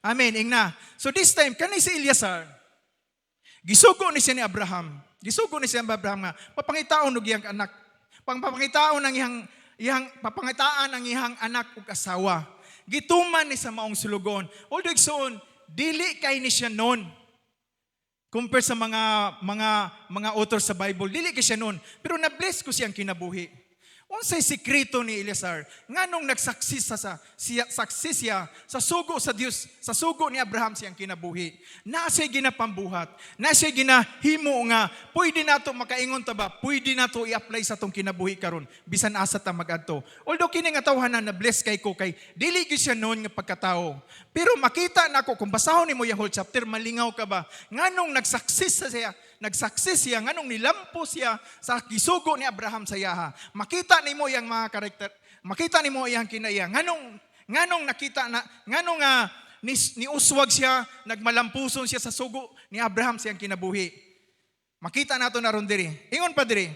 Amen, ingna. So this time, kani si Eleazar, gisugo ni siya ni Abraham. Gisugo ni siya ni Abraham nga, papangitaon og iyang anak. Papangitaon ang papangitaan ang iyang anak ug asawa. Gituman ni sa maong sulugon. Although igsoon, dili kay ni siya noon. Compare sa mga author sa Bible, dili kay siya noon. Pero na-bless ko siyang kinabuhi. Unsay sikreto ni Eleazar, nganong nagsaksis siya sa sugo sa Dios, sa sugo ni Abraham siyang kinabuhi. Na siya ginapambuhat, na siya ginahimo nga, pwede nato makaingon ta ba, pwede nato i-apply sa tong kinabuhi karon bisan asa ta magadto. Although kini nga tawhanan na bless kay ko kay dili gyud siya noon nga pagkatao. Pero makita nako kung basahon nimo yung whole chapter, malingaw ka ba? Nganong nagsaksis siya, nganong nilampo siya sa gisugo ni Abraham sa yaha. Makita nimo yang mga karakter, makita nimo yang kinaya. Nganong nakita na, nganong ni uswag siya, nagmalampuson siya sa sugo ni Abraham siyang kinabuhi. Makita nato na ron diri. Ingon pa diri.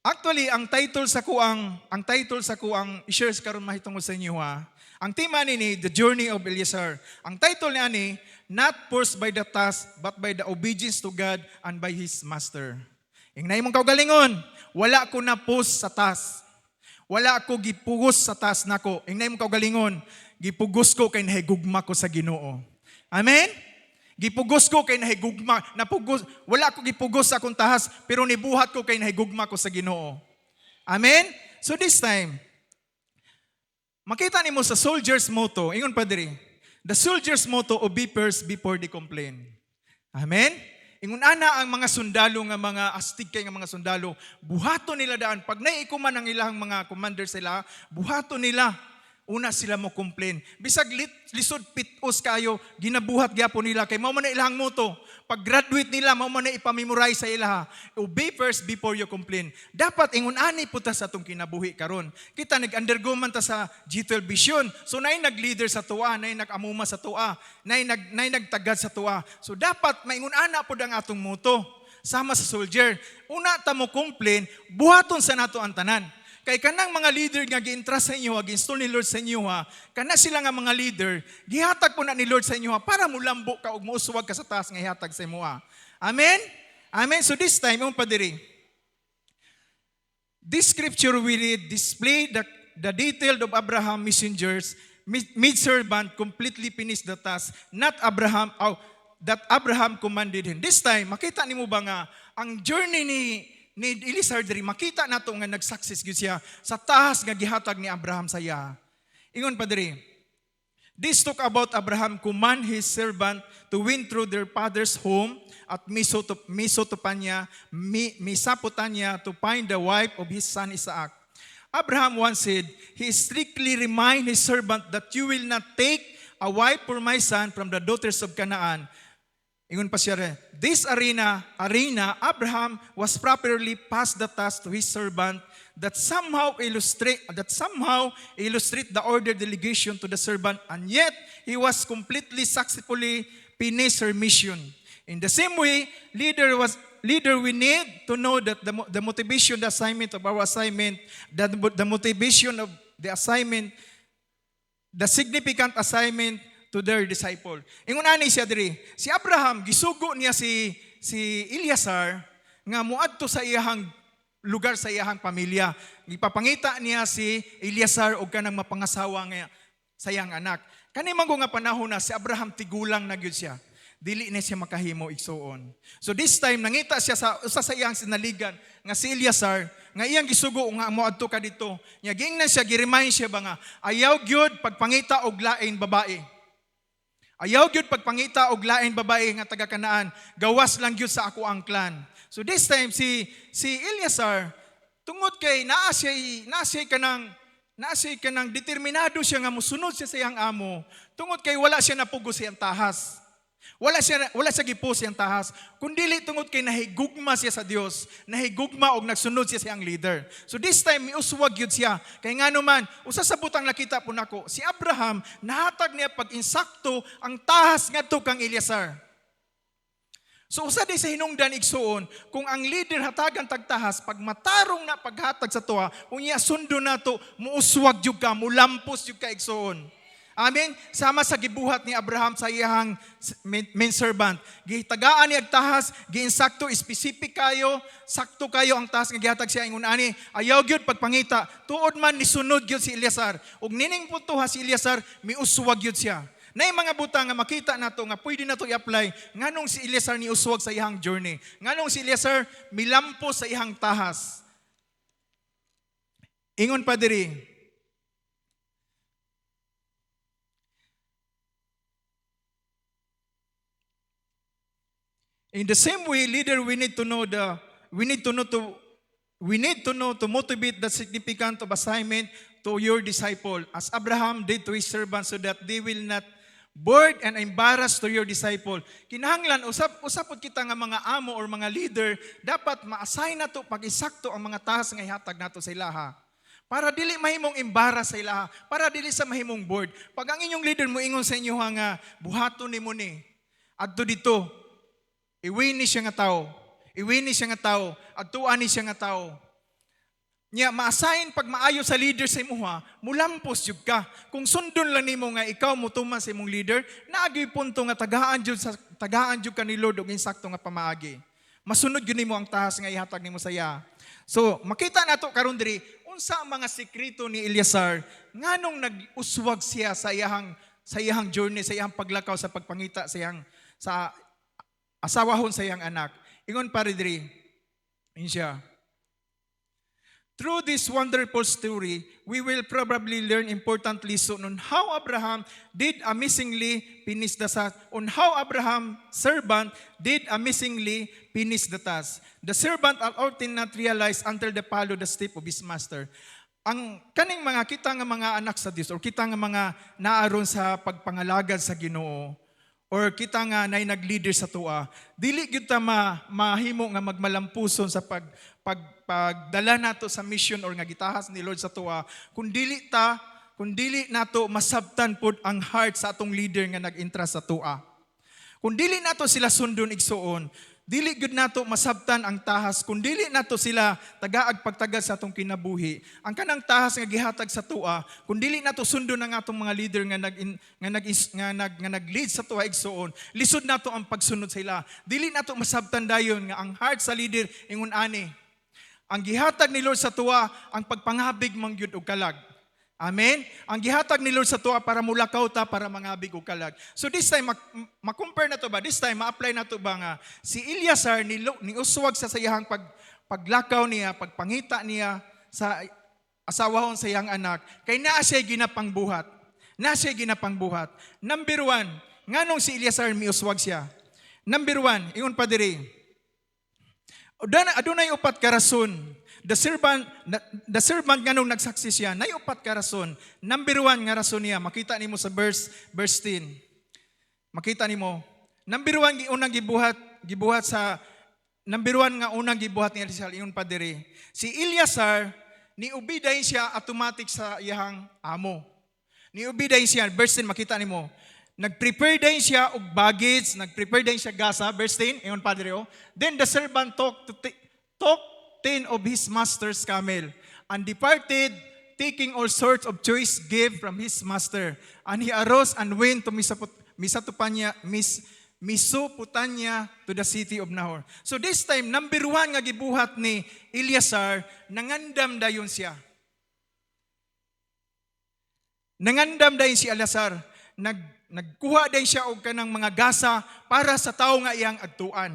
Actually, ang title sa kuang i-share karon mahitungod sa inyo ha. Ang tema ni The Journey of Eleazar. Ang title niya ni Not Forced by the Task, but by the Obedience to God and by His Master. Ingnay mong kaugalingon, wala ko na post sa task. Wala ko gipugos sa task nako. Ingnay mong kaugalingon, gipugos ko kay nahigugma ko sa Ginoo. Amen? Gipugos ko kay nahigugma, wala ko gipugos sa akong tahas, pero nibuhat ko kay nahigugma ko sa Ginoo. Amen? So this time, makita nimo sa soldier's motto, ingon pa diri. The soldier's motto, obey first before they complain. Amen? Ingon ana ang mga sundalo nga mga astig kay nga mga sundalo, buhaton nila daan. Pag naiikuman ang ilang mga commander sila, buhaton nila. Una sila mo complain. Bisag lisod pitos kayo, ginabuhat gyapon nila kay mao man na ilang motto. Pag graduate nila, mao man na ipamemorize sa ilaha. Obey first before you complain. Dapat ingon ani puta sa atong kinabuhi karon. Kita nag-undergo man ta sa G12 Vision. So nay nag-leader sa tuwa, nay nag-amuma sa tuwa, nay nagtagad sa tuwa. So dapat maingon ana pud ang atong motto. Sama sa soldier. Una ta mo complain, buhaton sa nato ang tanan. Kay kanang mga leader nga gi-entrust sa inyo, gi-install ni Lord sa inyo kana sila nga mga leader, gihatag po na ni Lord sa inyo para mulambo ka ug muuswag ka sa taas nga ihatag sa imo Amen? Amen. So this time, yung padiri. This scripture we read display the detail of Abraham messengers, mid-servant completely finished the task, not Abraham, that Abraham commanded him. This time, makita nimo ba nga ang journey ni Eleazar diri, makita nato nga nag-success gyud siya sa tahas nga gihatag ni Abraham sa iya. Ingon pa diri. This talk about Abraham command his servant to win through their father's home at Mesopotamia, to find the wife of his son Isaac. Abraham once said, he strictly remind his servant that you will not take a wife for my son from the daughters of Canaan. Ingon pa siya rin, this arena, Abraham was properly passed the task to his servant that somehow illustrate the order delegation to the servant, and yet he was completely successfully finished her mission. In the same way, leader, we need to know that the motivation, the assignment of our assignment, the motivation of the assignment, the significant assignment to their disciple. Ingon ani siya diri, si Abraham gisugo niya si Eleazar nga muadto sa iyang lugar sa iyang pamilya. Gipapangita niya si Eleazar og kanang mapangasawa nga sa iyang anak. Kani man nga panahon na si Abraham tigulang na gyud siya. Dili na siya makahimo igsuon. So this time nangita siya sa usa sa iyang sinaligan nga si Eleazar nga iyang gisugo nga moadto ka dito. Nya gingnan siya gi-remind siya ba nga ayaw gyud pagpangita og lain babae. Ayaw gyud pagpangita og lain babae nga taga Kanaan, gawas lang gyud sa ako ang clan. So this time si Eleazar tungod kay naa siya kanang determinado siya nga mosunod siya sa iyang amo, tungod kay wala siya napugos sa iyang tahas. Wala siya gipos siyang tahas, kundili tungod kay nahigugma siya sa Dios, nahigugma og nagsunod siya sa iyang leader. So this time miuswag gyud siya. Kay ngano man, usa sa butang nakita po nako, si Abraham nahatag niya pag-insakto ang tahas ngadto kang Eleazar. So usa di sa hinungdan igsuon, kung ang leader hatagan tagtahas, pag matarong na paghatag sa tuwa, unya sundo nato, muuswag jud ka, mulampos jud ka igsuon. Amen. Sama sa gibuhat ni Abraham sa iyang main servant. Gitagaan ni agtahas, giinsakto specific kayo, sakto kayo ang tahas nga gihatag siya ingon ani. Ayaw gyud pagpangita, tuod man ni sunod gyud si Eleazar. Ug nining punto si Eleazar miuswag gyud siya. Nay mga butang nga makita nato nga pwede nato i-apply nganong si Eleazar ni uswag sa iyang journey. Nganong si Eleazar milampo sa iyang tahas. Ingon pa diri. In the same way, leader, we need to know to motivate the significance of assignment to your disciple, as Abraham did to his servants, so that they will not bored and embarrassed to your disciple. Kinahanglan usapod kita nga mga amo or mga leader, dapat ma-assign nato pag-isakto ang mga tahas nga ihatag nato sa ilaha. Para dili mahimong embarrass sa ilaha, para dili sa mahimong bored. Pag ang inyong leader mo ingon sa inyo nga buhaton nimo ni adto dito, iwini siya nga tao. Iwini siya nga tao. Adtuan ni siya nga tao. Nya ma-assign pag maayo sa leader sa imuha, mulampos jud ka. Kung sundon lang nimo nga ikaw motuman sa imong leader, naagi punto nga tagaan jud ka ni Lord og insakto nga pamaagi. Masunod gyud nimo ang tahas nga ihatag nimo sa iya. So, makita nato karon diri unsa ang mga sekreto ni Eleazar nganong nag-uswag siya sa iyang journey, sa iyang paglakaw sa pagpangita sa asawahon sa iyang anak. Ingon pa diri, siya. Through this wonderful story, we will probably learn important lesson on how Abraham did amazingly finish the task. On how Abraham, servant, did amazingly finish the task. The servant often not realize until they follow the step of his master. Ang kaning mga kita nga mga anak sa Dios or kita nga mga naaron sa pagpangalagad sa Ginoo, or kita nga nay nag-leader sa tuwa, dili gyud ta mahimo nga magmalampuson sa pagdala nato sa mission or nga gitahas ni Lord sa tuwa, kung dili nato masabtan pod ang heart sa atong leader nga nag-entrust sa tuwa. Kung dili nato sila sundon igsuon, dili gyud nato masabtan ang tahas, kung dili nato sila tagaag pagtagad sa atong kinabuhi. Ang kanang tahas nga gihatag sa tuwa, kung dili nato sundon ang atong mga leader nga nag-lead sa tuwa igsuon, lisod nato ang pagsunod sa ila. Dili nato masabtan dayon nga ang heart sa leader ingon ani. Ang gihatag ni Lord sa tuwa, ang pagpanghabig mangyud og kalag. Amen? Ang gihatag ni Lord sa tuwa para mulakaw ta, para mangabig og kalag. So this time, ma-compare na to ba? This time, ma-apply na to ba nga si Eleazar ni uswag sa sayahang paglakaw niya, pagpangita niya sa asawahon sa iyang anak, kay naa siya ginapang buhat. Number 1, nganong si Eleazar miuswag siya? Number 1, ingon pa diri. Adunay upat ka rason. The servant nga nung nagsaksi siya, nay upat ka rason. Number 1 nga rason niya, makita nimo sa verse 10. Makita nimo. Number 1 unang gibuhat sa number 1 nga unang gibuhat ni Eleazar ingon pa diri. Si Eleazar ni ubiday siya automatic sa iyang amo. Ni ubiday siya, verse 10 makita nimo. Nag-prepare din siya og baggage, nag-prepare din siya gasa, verse 10, ingon pa diri. Then the servant took 10 of his master's camel and departed, taking all sorts of choice gift from his master. And he arose and went to Mesopotamia to the city of Nahor. So this time, number 1 nga gibuhat ni Eleazar, nangandam dayon siya. Nangandam dayon si Eleazar. Nagkuha din siya og kanang mga gasa para sa tao nga iyang agtuan.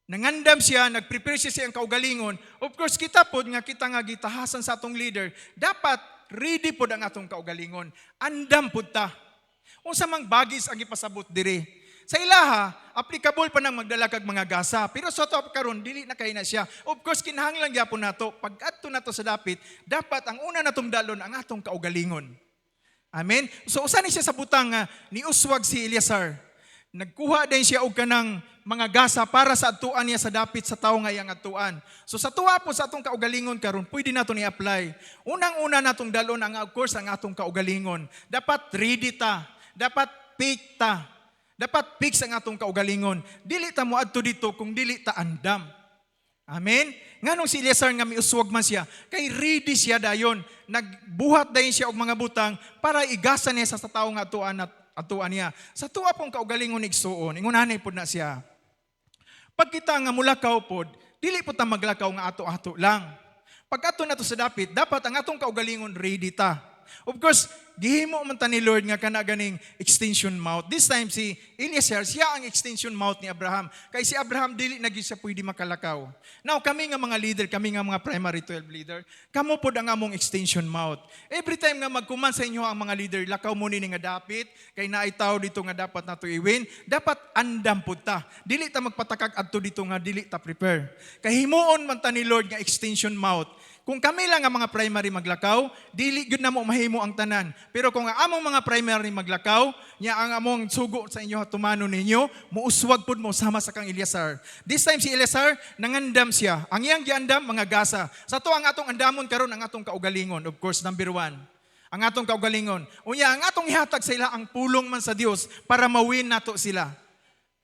Nangandam siya, nagprepare siya siyang kaugalingon. Of course, kita nga gitahasan sa atong leader, dapat ready pod ang atong kaugalingon. Andam pod ta. Unsa mang bagis ang ipasabot diri. Sa ilaha, applicable pa nang magdala kag mga gasa. Pero sa to karon dili na kay na siya. Of course, kinahanglan gyapon nato pag adto nato sa dapit, dapat ang una natong dalon ang atong kaugalingon. Amen. So usa ni siya sa butang nga niuswag si Eleazar. Nagkuha din siya og kanang mga gasa para sa atuan niya sa dapit sa tao nga iyang atuan. So sa tuwa po sa atong kaugalingon karon, pwede nato ni apply. Unang-una natong dalon ang of course ang atong kaugalingon. Dapat ready ta. Dapat pick ta. Dapat fix ang atong kaugalingon. Dili ta mo adto dito kung dili ta andam. Amen. Nganong si Eleazar nga miuswag man siya, kay ready siya dayon. Nagbuhat dayon siya og mga butang para igasa niya sa tawo nga atuan niya. Sa tuwa pong kaugalingon igsuon, ingunanay pod na siya. Pag kita nga mulakaw pod, dili po ta maglakaw nga ato-ato lang. Pag ato na to sa dapit, dapat ang atong kaugalingon ready ta. Of course, gihimo man ta ni Lord nga kana ganing extension mouth. This time si Eliezer, siya ang extension mouth ni Abraham. Kay si Abraham dili na gyud siya pwede makalakaw. Now kami nga mga leader, kami nga mga primary 12 leader, kamo pod ang among extension mouth. Every time nga magkuman sa inyo ang mga leader, lakaw mo ni nga dapit, kay naay tawo dito nga dapat nato iwin, dapat andam pod ta. Dili ta magpatakag adto dito nga dili ta prepare. Kay himuon man ta ni Lord nga extension mouth. Kung kami lang ang mga primary maglakaw, dili gyud namo mahimo ang tanan. Pero kung ang among mga primary maglakaw, nya ang among sugo sa inyo tumano ninyo, muuswag pud mo sama sa kang Eleazar. This time si Eleazar nangandam siya. Ang iyang giandam mga gasa. Sa to ang atong andamon karon ang atong kaugalingon. Of course, number 1. Ang atong kaugalingon. Unya ang atong ihatag sa ila ang pulong man sa Dios para mawin nato sila.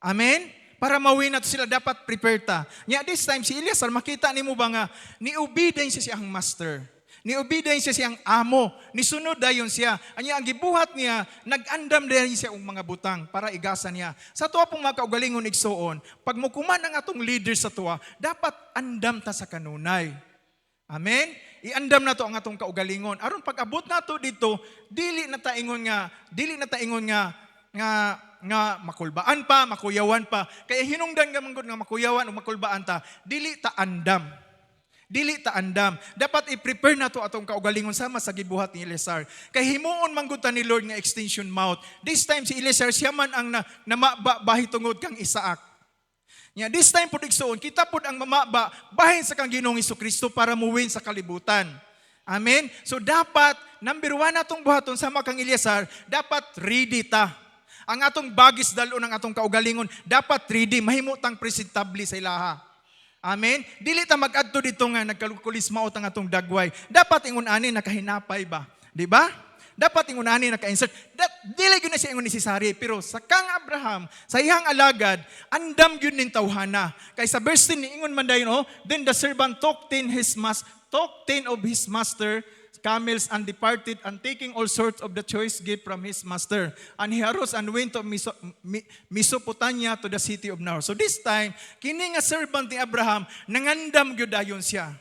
Amen. Para mawin nato sila, dapat prepare ta. Nya this time, si Eleazar, makita ni mo ba nga, ni-obedience siya siyang master. Ni-obedience siya siyang amo. Nisunod dayon siya. Anya ang gibuhat niya, nag-andam dayon siya ang mga butang para igasa niya. Sa tuwa pong mga kaugalingon igsoon, pag mukuman ang atong leader sa tuwa, dapat andam ta sa kanunay. Amen? Iandam na to ang atong kaugalingon. Aron pag abot na to dito, dili na taingon nga makulbaan pa, makuyawan pa. Kaya hinungdan ka manggod nga makuyawan o makulbaan ta, dili ta andam. Dili ta andam. Dapat i-prepare na to atong kaugalingon sama sa gibuhat ni Eleazar. Kay himuon manggod ta ni Lord nga extension mouth. This time si Eleazar siya man ang namaba bahi tungod kang Isaac. Nya this time pud igsoon, kita pud ang mamaba bahin sa kang Ginoong Hesukristo para muwin sa kalibutan. Amen. So dapat number 1 atong buhaton sama kang Eleazar, dapat ready ta. Ang atong bagis dalo ng atong kaugalingon, dapat ready, mahimutang presentable sa ilaha. Amen? Dili ta mag-adto dito nga, nagkalkulis maot ang atong dagway. Dapat ingon ani nakahinapay ba? Di ba? Dapat ingon ani naka-insert. Dili yun na siya ingon necessary. Pero sa kang Abraham, sa ihang alagad, andam yun ning tawhana. Kay sa verse 10, ingon man dayon, then the servant took 10 of his master, camels and departed and taking all sorts of the choice gift from his master. And he arose and went to Mesopotamia to the city of Nahor. So this time, kini nga servant ni Abraham, nangandam gyud dayon siya.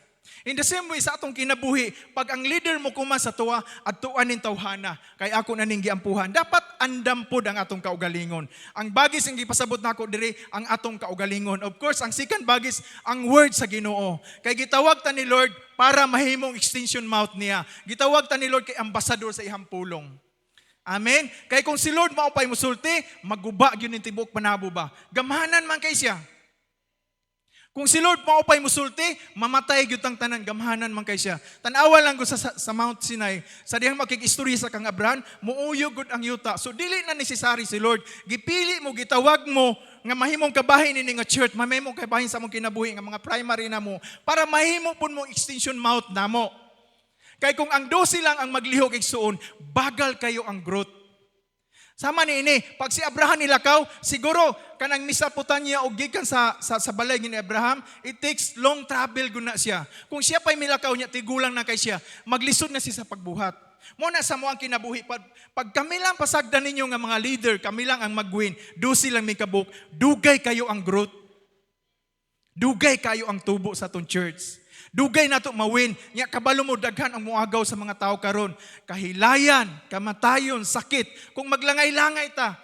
In the same way sa atong kinabuhi, pag ang leader mo kuman sa tuwa at tuan ning tawhana, kay ako na ning giampuhan, dapat andam pod ang atong kaugalingon. Ang bagis ang gipasabot nako diri ang atong kaugalingon. Of course, ang second bagis ang word sa Ginoo. Kay gitawag ta ni Lord para mahimong extension mouth niya. Gitawag ta ni Lord kay ambasador sa ihang pulong. Amen. Kay kung si Lord mao pay musulti, maguba gyud ning tibuok panabo ba. Gamhanan man kay siya. Kung si Lord maupay musulti, mamatay gyud ang tanan, gamhanan man kay siya. Tanawa lang ko sa Mount Sinai, sa dihang makikistorya sa kang Abraham, muuyog gud ang yuta. So dili na necessary si Lord. Gipili mo, gitawag mo nga mahimong kabahin ini nga church, mahimong kabahin sa mong kinabuhi nga mga primary na mo para mahimo pud mo extension mouth namo. Kay kung ang 12 lang ang maglihok igsuon, bagal kayo ang growth. Sama ni ini, pag si Abraham nilakaw, siguro kanang misaputan niya og gikan sa balay ni Abraham, it takes long travel guna siya. Kung siya pa'y milakaw niya, tigulang na kay siya, maglisod na siya sa pagbuhat. Muna sa mo ang kinabuhi, pag kami lang pasagdan ninyo nga mga leader, kami lang ang mag-win, 12 lang may kabuk, dugay kayo ang growth. Dugay kayo ang tubo sa atong church. Dugay nato mawin, nya kabalo mo daghan ang muagaw sa mga tao karon. Kahilayan, kamatayon, sakit. Kung maglangay-langay ta,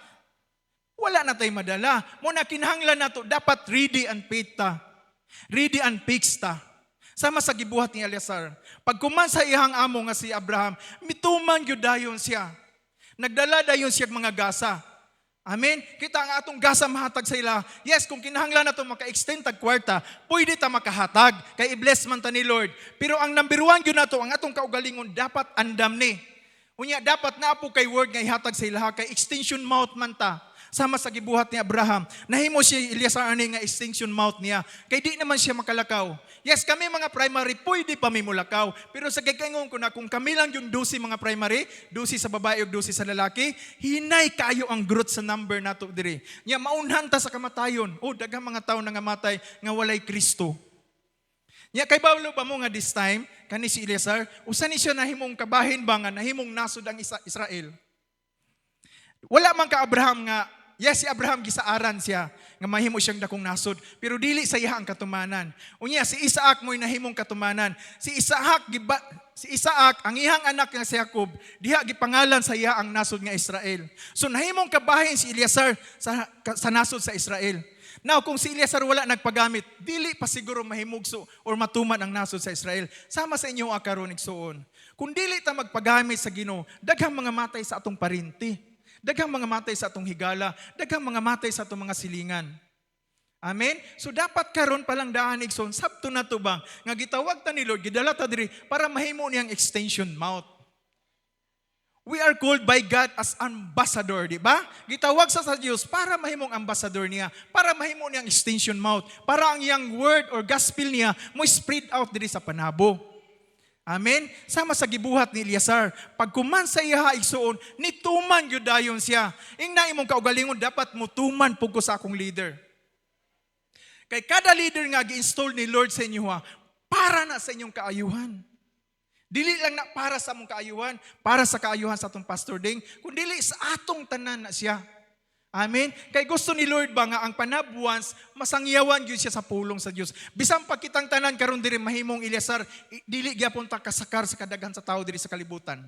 wala na tay madala. Muna kinahanglan nato dapat ready and fit ta. Ready and fixed ta. Sama sa gibuhat ni Eleazar. Pag kuman sa ihang amo nga si Abraham, mituman gyud dayon siya. Nagdala dayon siya mga gasa. Amen. Kita ang atong gasa mahatag sa ila. Yes, kung kinahanglan nato maka-extend tag kwarta, pwede ta makahatag kay i-bless man ta ni Lord. Pero ang number 1 gyud nato ang atong kaugalingon dapat andam ni. Unya dapat naapo kay word nga ihatag sa ila kay extension mouth man ta. Sama sa gibuhat ni Abraham, nahimo siya Eleazar ani nga extension mouth niya. Kay di naman siya makalakaw. Yes, kami mga primary, pwede pa may mulakaw. Pero sa gagawin ko na kung kami lang yung 12 mga primary, 12 sa babae o 12 sa lalaki, hinay kayo ang growth sa number nato diri. Nya maunhan ta sa kamatayon. O daghang mga tao nga matay nga walay Kristo. Nya kay Pablo ba mo nga this time, kani si Eleazar, usa ni siya nahimong kabahin ba nga nahimong nasod ang Israel. Wala man ka Abraham nga, yes si Abraham gisaaran siya nga mahimo siyang dakong nasod, pero dili sa iya ang katumanan. Unya si Isaac mo'y nahimong katumanan. Si Isaac ang ihang anak nga si Jacob, diha gipangalan sa iya ang nasod nga Israel. So nahimong kabahin si Eleazar sa nasod sa Israel. Now, kung si Eleazar wala nagpagamit, dili pa siguro mahimugso or matuman ang nasod sa Israel. Sama sa inyo akaron igsuon. Kung dili ta magpagamit sa Ginoo, daghang mga matay sa atong parinti. Daghang mga matay sa atong higala. Daghang mga matay sa atong mga silingan. Amen? So dapat karon palang daan igsoon, sabto na to ba, nga gitawag ta ni Lord, gidala ta diri para mahimo niyang extension mouth. We are called by God as ambassador, di ba? Gitawag sa Diyos para mahimong ambassador niya, para mahimo niyang extension mouth, para ang iyang word or gospel niya mo spread out diri sa panabo. Amen? Sama sa gibuhat ni Eleazar, pag kuman sa iya igsuon, nituman gyud dayon siya. Ingna imong kaugalingon dapat mutuman pugko sa akong leader. Kay kada leader nga gi-install ni Lord sa inyo para na sa inyong kaayuhan. Dili lang na para sa among kaayuhan, para sa kaayuhan sa atong pastor ding, kundi sa atong tanan na siya. Amen? Kay gusto ni Lord ba nga ang panabuans, masangyawan gyud siya sa pulong sa Dios. Bisan pa kitang tanan karon diri mahimong Eleazar, dili gyapon ta kasakar sa kadaghan sa tao diri sa kalibutan.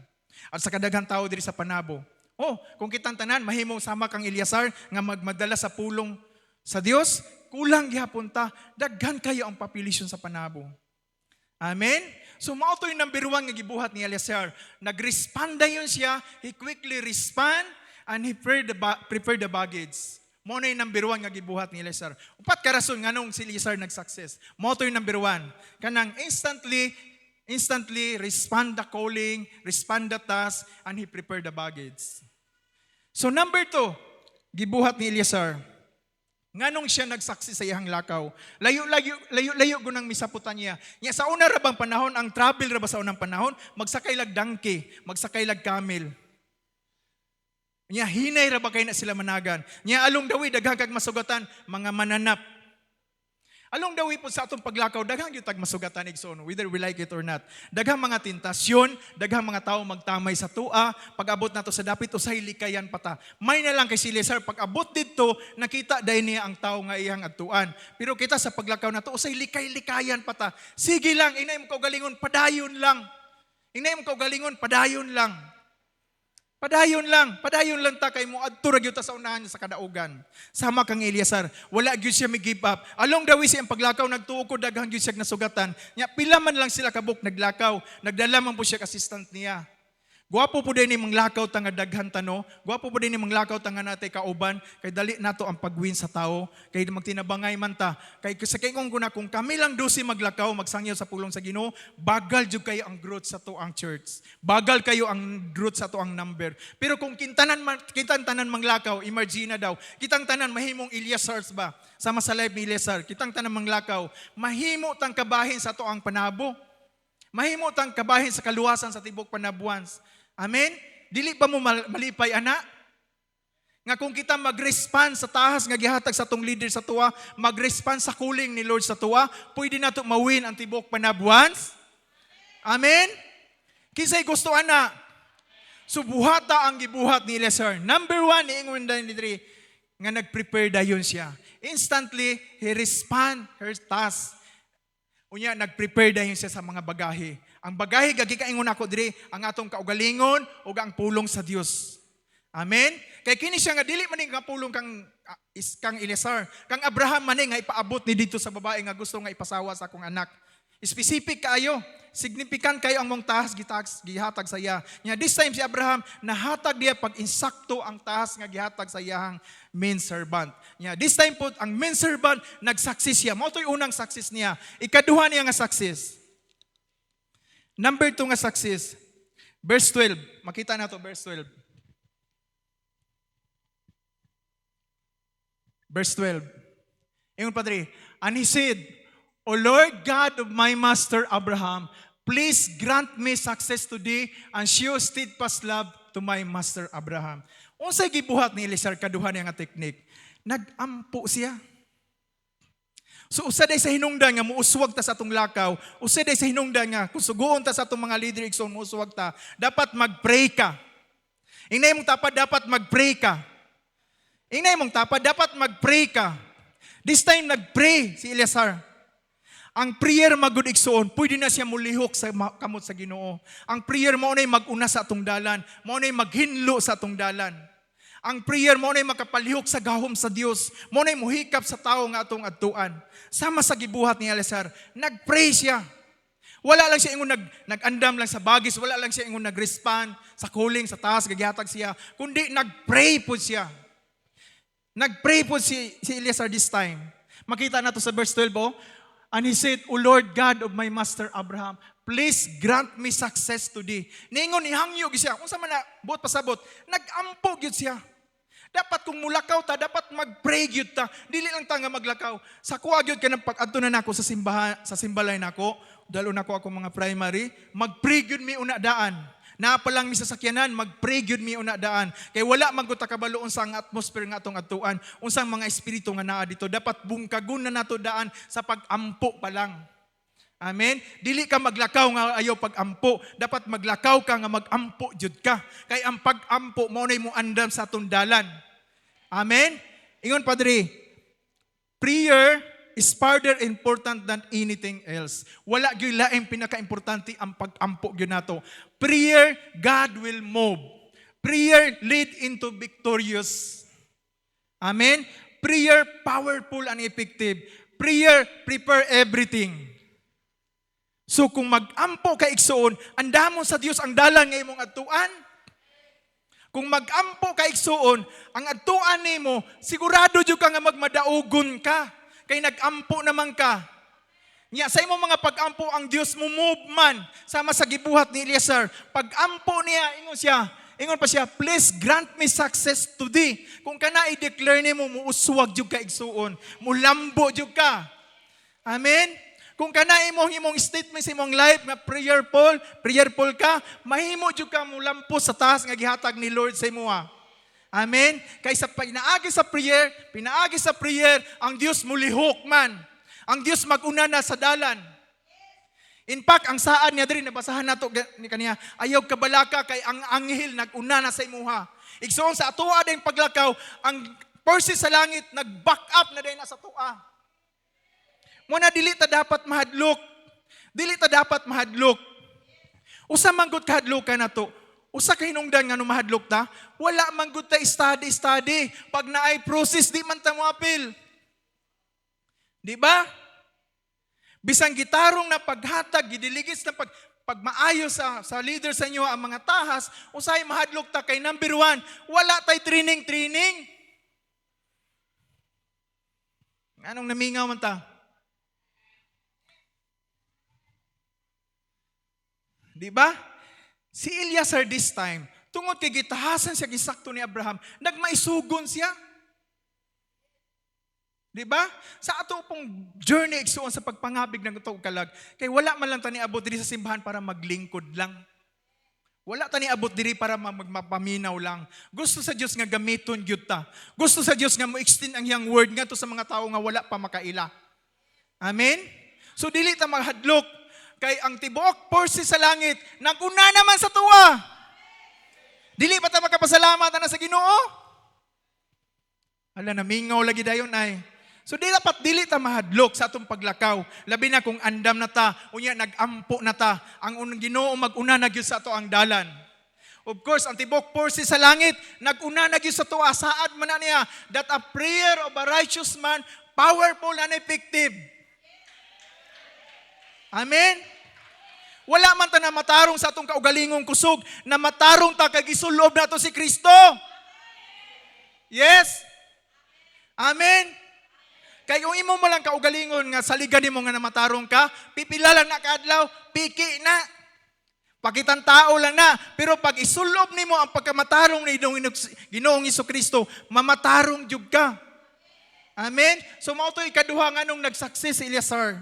At sa kadaghan tao diri sa panabo. Oh, kung kitang tanan mahimong sama kang Eleazar nga magmadala sa pulong sa Dios, kulang gyapon ta, daghan kayo ang population sa panabo. Amen? So mao to yung number 1 nga gibuhat ni Eleazar. Nagrespond yun siya, he quickly respond and he prepared the baggage. Mao na yung number 1 nga gibuhat ni Eleazar. Upat ka rason nganong si Eleazar nag-success. Mao to yung number 1. Kanang instantly respond the calling, respond the task, and he prepared the baggage. So number 2, gibuhat ni Eleazar. Nganong siya nagsaksis sa iyang lakaw. Layo gunang misaputan niya. Nya sa una ra bang panahon, ang travel ra ba sa unang panahon, magsakay lag donkey, magsakay lag camel. Nya hinay ra ba kay na sila managan. Nya along dawi daghang kag masugatan mga mananap. Along dawi po sa atong paglakaw, daghang gyud tag masugatan igsoon, whether we like it or not. Daghang mga tentasyon, daghang mga tawo magtamay sa tua, pag-abot nato sa dapit usay likayan pata. May na lang kay si Eleazar, pag-abot didto, nakita dahil niya ang tao nga iyang adtuan. Pero kita sa paglakaw nato usay likay-likayan pata. Sige lang, inay mo kaugalingon, padayon lang. Inay mo kaugalingon, padayon lang. Padayon lang ta kay mo adto ra gyud ta sa unahan sa kadaugan. Sama kang Eleazar, wala gyud siya mi-give up. Along daw siya ang paglakaw nagtuo ko daghang gyud siya nasugatan. Nya pila man lang sila kabuk naglakaw, nagdala man po siya assistant niya. Guwapo po din ni manglakaw tanga daghan tano, guwapo po din ni manglakaw tanga natay kauban, kay dali nato ang pagwin sa tao, kay magtinabangay man ta. Kay sa kay kung kami lang 12 maglakaw, magsangyaw sa pulong sa Ginoo, bagal jud kayo ang growth sa to ang church. Bagal kayo ang growth sa to ang number. Pero kung kintanan manglakaw, imagine na daw, kitang tanan mahimong Eleazar ba? Sama sa live ni Eleazar, kitang tanan manglakaw, mahimo tang kabahin sa to ang panabo. Mahimo tang kabahin sa kaluwasan sa tibok panabuans. Amen? Dili ba mo malipay, ana? Nga kung kita mag-respond sa tahas nga gihatag sa tong leader sa tuwa, mag-respond sa calling ni Lord sa tuwa, pwede na ito mawin ang tibok panabuans. Amen? Kisay gusto, ana? Subuhata ang gibuhat ni Eleazar. Number 1, niingon ni Diri, nga nag-prepare dayon siya. Instantly, he respond her task. Unya, nag-prepare dayon siya sa mga bagahe. Ang bagahe, gagikaingon ako diri, ang atong kaugalingon o ang pulong sa Dios. Amen? Kay kini siya nga, dili maning kapulong kang Eleazar. Kang Abraham maning nga ipaabot ni dito sa babae nga gusto nga ipasawa sa akong anak. Specific kayo. Significant kayo ang mong tahas gihatag sa iya. Nya this time si Abraham nahatag diya pag insakto ang tahas nga gihatag sa iyang main servant. Nya this time po ang main servant nagsaksis siya. Mao toy unang success niya. Ikaduha niya nga success. Number 2 nga success. Verse 12. Makita na to verse 12. Verse 12. Ingon Padre, and he said, O Lord God of my master Abraham, please grant me success today and show steadfast love to my master Abraham. Unsay gibuhat ni Eleazar kaduha niya nga teknik? Nagampo siya. So usa day sa hinungdan nga muuswag ta sa atong lakaw, usa day sa hinungdan nga kung suguon ta sa atong mga leader igsoon muuswag ta, dapat mag-pray ka. Inay mong tapad dapat mag-pray ka. Inay mong tapad dapat mag-pray ka. This time nag-pray si Eleazar. Ang prayer magud igsoon, pwede na siya mulihok sa kamot sa Ginoo. Ang prayer mo nay mag-una sa atong dalan, mo nay maghinlo sa atong dalan. Ang prayer mo nay makapalihok sa gahom sa Dios, mo nay muhikap sa tawo nga atong adtuan. Sama sa gibuhat ni Eleazar, nag-pray siya. Wala lang siya ingon nag-andam lang sa bagis, wala lang siya ingon nag-respond sa calling sa taas gagihatag siya, kundi nag-pray po siya. Nag-pray po si Eleazar this time. Makita nato sa verse 12, oh. And he said, O Lord God of my master Abraham, please grant me success today. Ningon, ihangyo siya. Kung sa man na, buot pasabot, nag-ampo gyud siya. Dapat kung mulakaw ta, dapat mag-pray gyud ta. Dili lang ta nga maglakaw. Sa kuha gyud ka ng pag-adto na nako sa simbalay nako, dalo nako ako mga primary, mag-pray gyud mi una daan. Napalang mi sa sakyanan, mag-pray gyud mi una daan. Kay wala man gud ta kabalo unsang atmosphere nga atong adtuan, unsang mga espiritu nga naa dito. Dapat bungkagon na nato daan sa pag-ampo pa lang. Amen. Dili ka maglakaw nga ayaw pag-ampo, dapat maglakaw ka nga mag-ampo jud ka. Kay ang pag-ampo mao nay mo andam sa atong dalan. Amen. Ingon Padre, prayer is further important than anything else. Wala gyud laing pinaka-importante ang pag-ampo gyud nato. Prayer, God will move. Prayer lead into victorious. Amen? Prayer, powerful and effective. Prayer, prepare everything. So kung mag-ampo ka igsoon, andamon sa Dios ang dalan nga imong adtuan. Kung mag-ampo ka igsoon, ang adtuan nimo, sigurado jud ka nga magmadaugon ka. Kay nag-ampo naman ka. Nya sa imong mga pag-ampo ang Dios mo move man sama sa gibuhat ni Eleazar. Pag-ampo niya ingon pa siya, please grant me success today. Kung kana i-declare nimo muuswag jud ka igsuon, mulambo jud ka. Amen. Kung kana imong statement sa imong life nga prayerful ka, mahimo jud ka mulampo sa taas nga gihatag ni Lord sa imoha. Amen. Kaysa pinaagi sa prayer, ang Dios mulihok man. Ang Dios mag-una na sa dalan. In fact, ang saan niya diri nabasahan nato ni kaniya, ayaw kabalaka kay ang anghel nag-una na sa imuha. Igsoon sa atoa ding paglakaw, ang forces sa langit nag-back up na din na sa atoa. Muna dili ta dapat mahadlok. Dili ta dapat mahadlok. Usa man gud kahadlokan nato. Usa ka hinungdan nga no mahadlok ta, wala man gud ta study. Pag naay process di man ta moapil. Di ba? Bisang gitarong na paghatag, gidiligis na pagmaayo sa leader sa inyo ang mga tahas, usay mahadlok ta kay number 1, wala tay training. Anong namingaw man ta? Di ba? Si Eleazar this time, tungod kay gitahasan siya gisakto ni Abraham, nagmaisugon siya. Di ba? Sa ato pong journey igsuon sa pagpangabig ng ito kalag, kay wala man lang tani abot diri sa simbahan para maglingkod lang. Wala tani abot diri para magpaminaw lang. Gusto sa Dios nga gamiton gyud ta. Gusto sa Dios nga mo-extend ang iyang word ngadto sa mga tawo nga wala pa makaila. Amen? So dili ta maghadlok kay ang tibuok forces sa langit naguna naman sa tuwa. Dili pa ta makapasalamat na sa Ginoo? Ala namingaw lagi dayon ay. So dili ta mahadlok sa atong paglakaw. Labi na kung andam na ta, unya nag-ampo na ta. Ang Ginoo mag-una na gyud sa ato ang dalan. Of course, ang tibok forces sa langit, nag-una na gyud sa tuwa. Saad man na niya that a prayer of a righteous man powerful and effective. Amen. Wala man ta na matarong sa atong kaugalingong kusog, na matarong ta kay gisulob nato si Kristo. Yes. Amen. Kaya kung imo mo lang kaugalingon nga saligan nimo nga namatarong ka, pipila lang na kaadlaw, piki na. Pakitan tao lang na. Pero pag isulob nimo ang pagkamatarong ni Ginoong Jesucristo, mamatarong jud ka. Amen? So mao to ikaduha nga nung nag-success si Eleazar.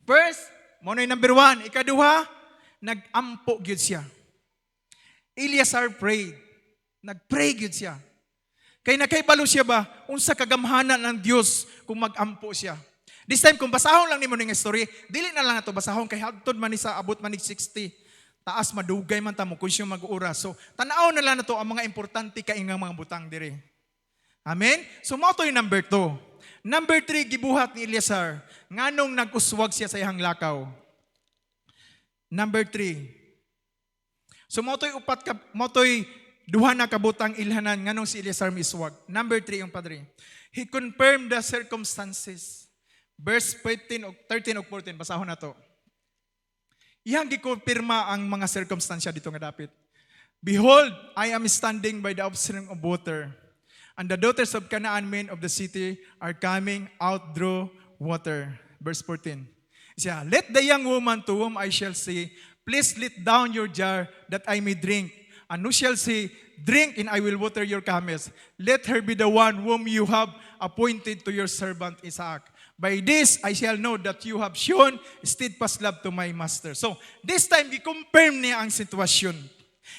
First, mo na number 1. Ikaduha, nag-ampo gyud siya. Eleazar prayed. Nag-pray gyud siya. Kay nakaibalo siya ba, unsa kagamhanan ng Dios kung magampo siya. This time, kung basahon lang nimo ning story, dili na lang ato basahon kay hagtod man ni sa abot man ni 60. Taas madugay man ta mo kung siya mag-oras. So, tanaw na lang na to ang mga importante kaingang mga butang diri. Amen? So, mo to yung number 2. Number 3, gibuhat ni Eleazar. Nganong nag-uswag siya sa ihang lakaw. Number 3. So, mo to'y duha na kabutang ilhanan nganong si Eleazar miswag. Number 3 yung padre. He confirmed the circumstances. Verse 13 o 14, basahon na to. Iyang gikumpirma ang mga circumstansya dito nga dapit. Behold, I am standing by the upstream of water, and the daughters of Canaan men of the city are coming out draw water. Verse 14. Siya, let the young woman to whom I shall say, please let down your jar that I may drink. And who shall say, drink and I will water your camels. Let her be the one whom you have appointed to your servant Isaac. By this, I shall know that you have shown steadfast love to my master. So, this time, i-confirm niya ang sitwasyon.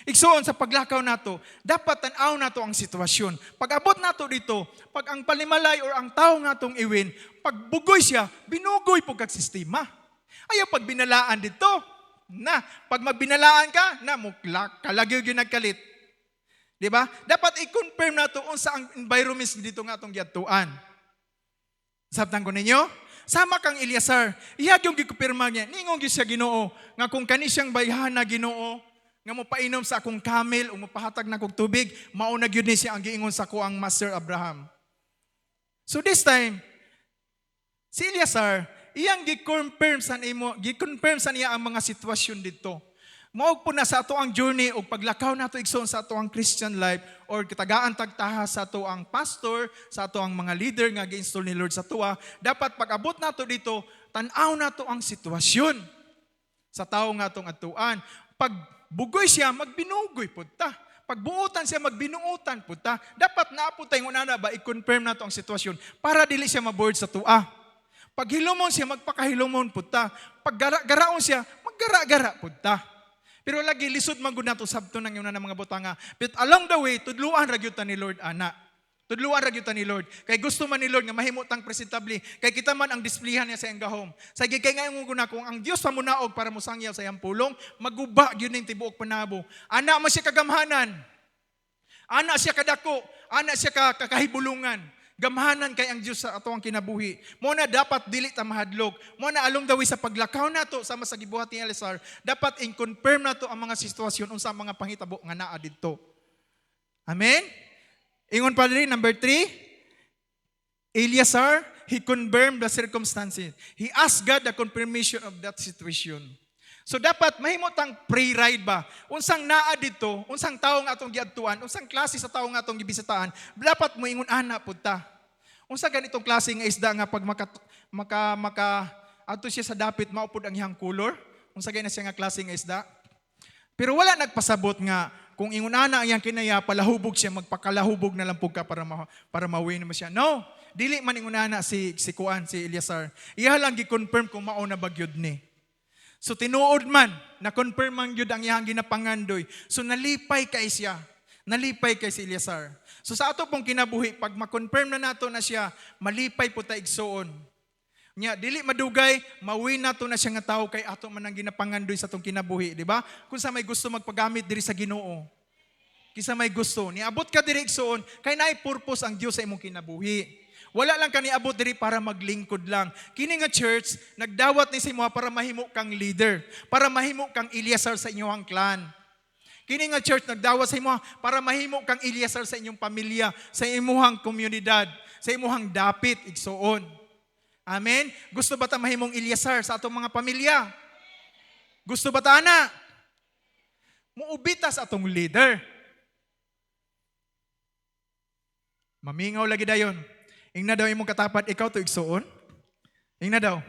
Igsoon sa paglakaw nato, dapat tanaw nato ang sitwasyon. Pag abot nato dito, pag ang palimalay or ang tao natong iwin, pag bugoy siya, binugoy po kag sistema. Ayaw pag binalaan dito, na pag magbinalaan ka, na muklak, kalagyo yung nagkalit. Diba? Dapat i-confirm nato unsa ang environment dito nga atong giadtuan. Sabtan ko ninyo? Sama kang Eleazar. Iyag yung gikumpirma niya. Ningong siya Ginoo. Nga kung kani siyang bayhana Ginoo, nga mo painom sa akong camel o mo pahatag na kong tubig, mauna gyud ni siya ang giingon sa ko ang Master Abraham. So this time, si Eleazar, iyang gikonfirm sa niya ang mga sitwasyon dito. Maog po na sa ato ang journey o paglakaw nato igsoon sa ato ang Christian life or kitagaan tagtaha sa ato ang pastor, sa ato ang mga leader nga gi-install ni Lord sa tuwa, dapat pag abot nato dito, tan-aw nato ang sitwasyon sa tao nga atong atuan. Pag bugoy siya, magbinugoy po ta. Pag buutan siya, magbinuutan po ta. Dapat naapot tayong unana ba, i-confirm nato ang sitwasyon para dili siya maboard sa tuwa. Pag hilumon siya, magpakahilumon po ta. Pag garaon siya, maggara-gara po ta. Pero lagi lisod man gud nato sabto nang yun na mga butanga. But along the way, tudluan ra gyud ta ni Lord ana. Tudluan ra gyud ta ni Lord. Kay gusto man ni Lord nga mahimutang presentabli. Kay kita man ang displayhan niya sa iyang gahom. Sa kay ngayon ko na kung ang Dios pamunaog para musangyaw sa iyang pulong, maguba gyud ning tibuok panabo. Ana man siya kagamhanan. Ana siya kadako. Ana siya kakahibulungan. Gamhanan kay ang Dios sa ato ang kinabuhi. Mo na dapat dili ta mahadlok. Mo na along the way sa paglakaw nato sama sa gibuhat ni Eleazar, dapat i-confirm nato ang mga sitwasyon unsa mga panghitabo nga naa didto. Amen. Ingon pa rin number 3. Eleazar, he confirmed the circumstances. He asked God the confirmation of that situation. So dapat mahimutang pre-ride ba? Unsang naa dito, unsang tao nga atong giadtuan, unsang klase sa tao nga atong gibisitaan, dapat mo ingon ana pud ta. Unsa ganitong klase nga isda nga pag maka adto siya sa dapit maupod ang iyang color? Unsa gani siya nga klase nga isda? Pero wala nagpasabot nga kung ingon ana ang iyang kinaya palahubog siya magpakalahubog na lang pug ka para mawin mo siya. No, dili man ingon ana si Eleazar. Iya lang gi-confirm kung mao na bagyod ni. So tinuod man, na-confirm man yun ang iyang ginapangandoy. So nalipay kay siya. Nalipay kay si Eleazar. So sa ato pong kinabuhi, pag ma-confirm na nato na siya, malipay po ta igsoon. Nya, dili madugay, mawin nato na siya nga tao kay ato man ang ginapangandoy sa atong kinabuhi. Di ba? Kung sa may gusto magpagamit diri sa Ginoo. Kisa may gusto. Niabot ka diri igsoon, kay naay purpose ang Dios sa imong kinabuhi. Wala lang kani abot diri para maglingkod lang. Kini nga church, nagdawat ni sa imo para mahimo kang leader, para mahimo kang Eleazar sa inyong clan. Kini nga church nagdawat sa imo para mahimo kang Eleazar sa inyong pamilya, sa imuhang komunidad, sa imuhang dapit igsoon. Amen. Gusto ba ta mahimong Eleazar sa atong mga pamilya? Gusto ba ta ana? Muubita sa atong leader. Mamingaw lagi dayon. Ingna daw imong katapad, ikaw to igsuon? Ingna daw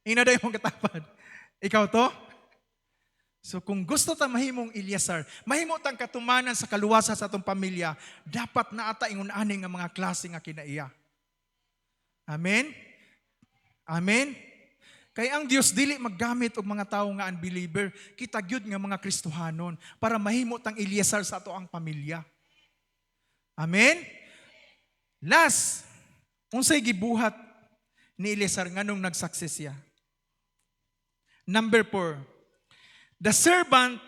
imong katapad, ikaw to? So kung gusto ta mahimong Eleazar, mahimo tang katumanan sa kaluwasa sa atong pamilya, dapat naata ingon ani nga mga klase nga kinaiya. Amen? Amen? Kay ang Dios dili maggamit og mga tawo nga unbeliever, kita gyud nga mga Kristohanon para mahimo tang Eleazar sa ato ang pamilya. Amen? Last, unsay gibuhat ni Eliezer nganong nag-success siya. Number 4, the servant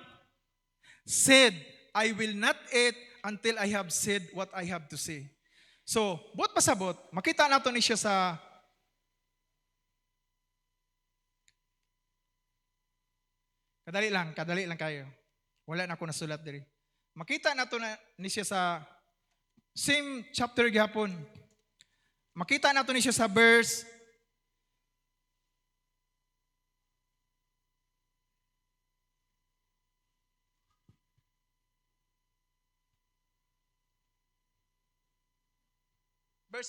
said, I will not eat until I have said what I have to say. So, buot pasabot, makita nato ni siya sa kadali lang kayo. Wala na ako nasulat diri. Makita nato na ni siya sa same chapter gihapon. Makita nato ni siya sa verse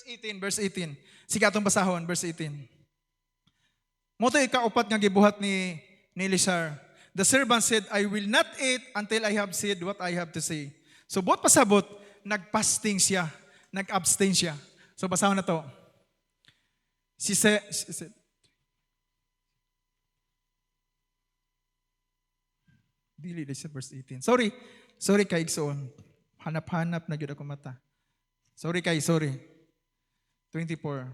18. Sige atong basahon, verse 18. Moto ikaupat nga gibuhat ni Eliezer. The servant said, I will not eat until I have said what I have to say. So buot pasabot, nagpasting siya, nag-abstain siya. So basahon na to. She said, dili sa verse 18. Sorry kay Igsoon. Hanap-hanap na gyud ako mata. Sorry. 24.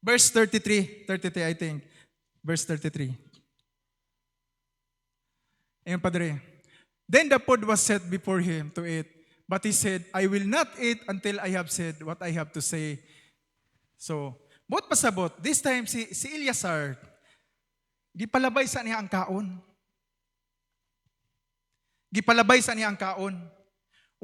Verse 33 I think. Verse 33. Ayun padre. Then the food was set before him to eat. But he said, I will not eat until I have said what I have to say. So, buot pasabot, this time si Eliezer, gipalabay sa niya ang kaon.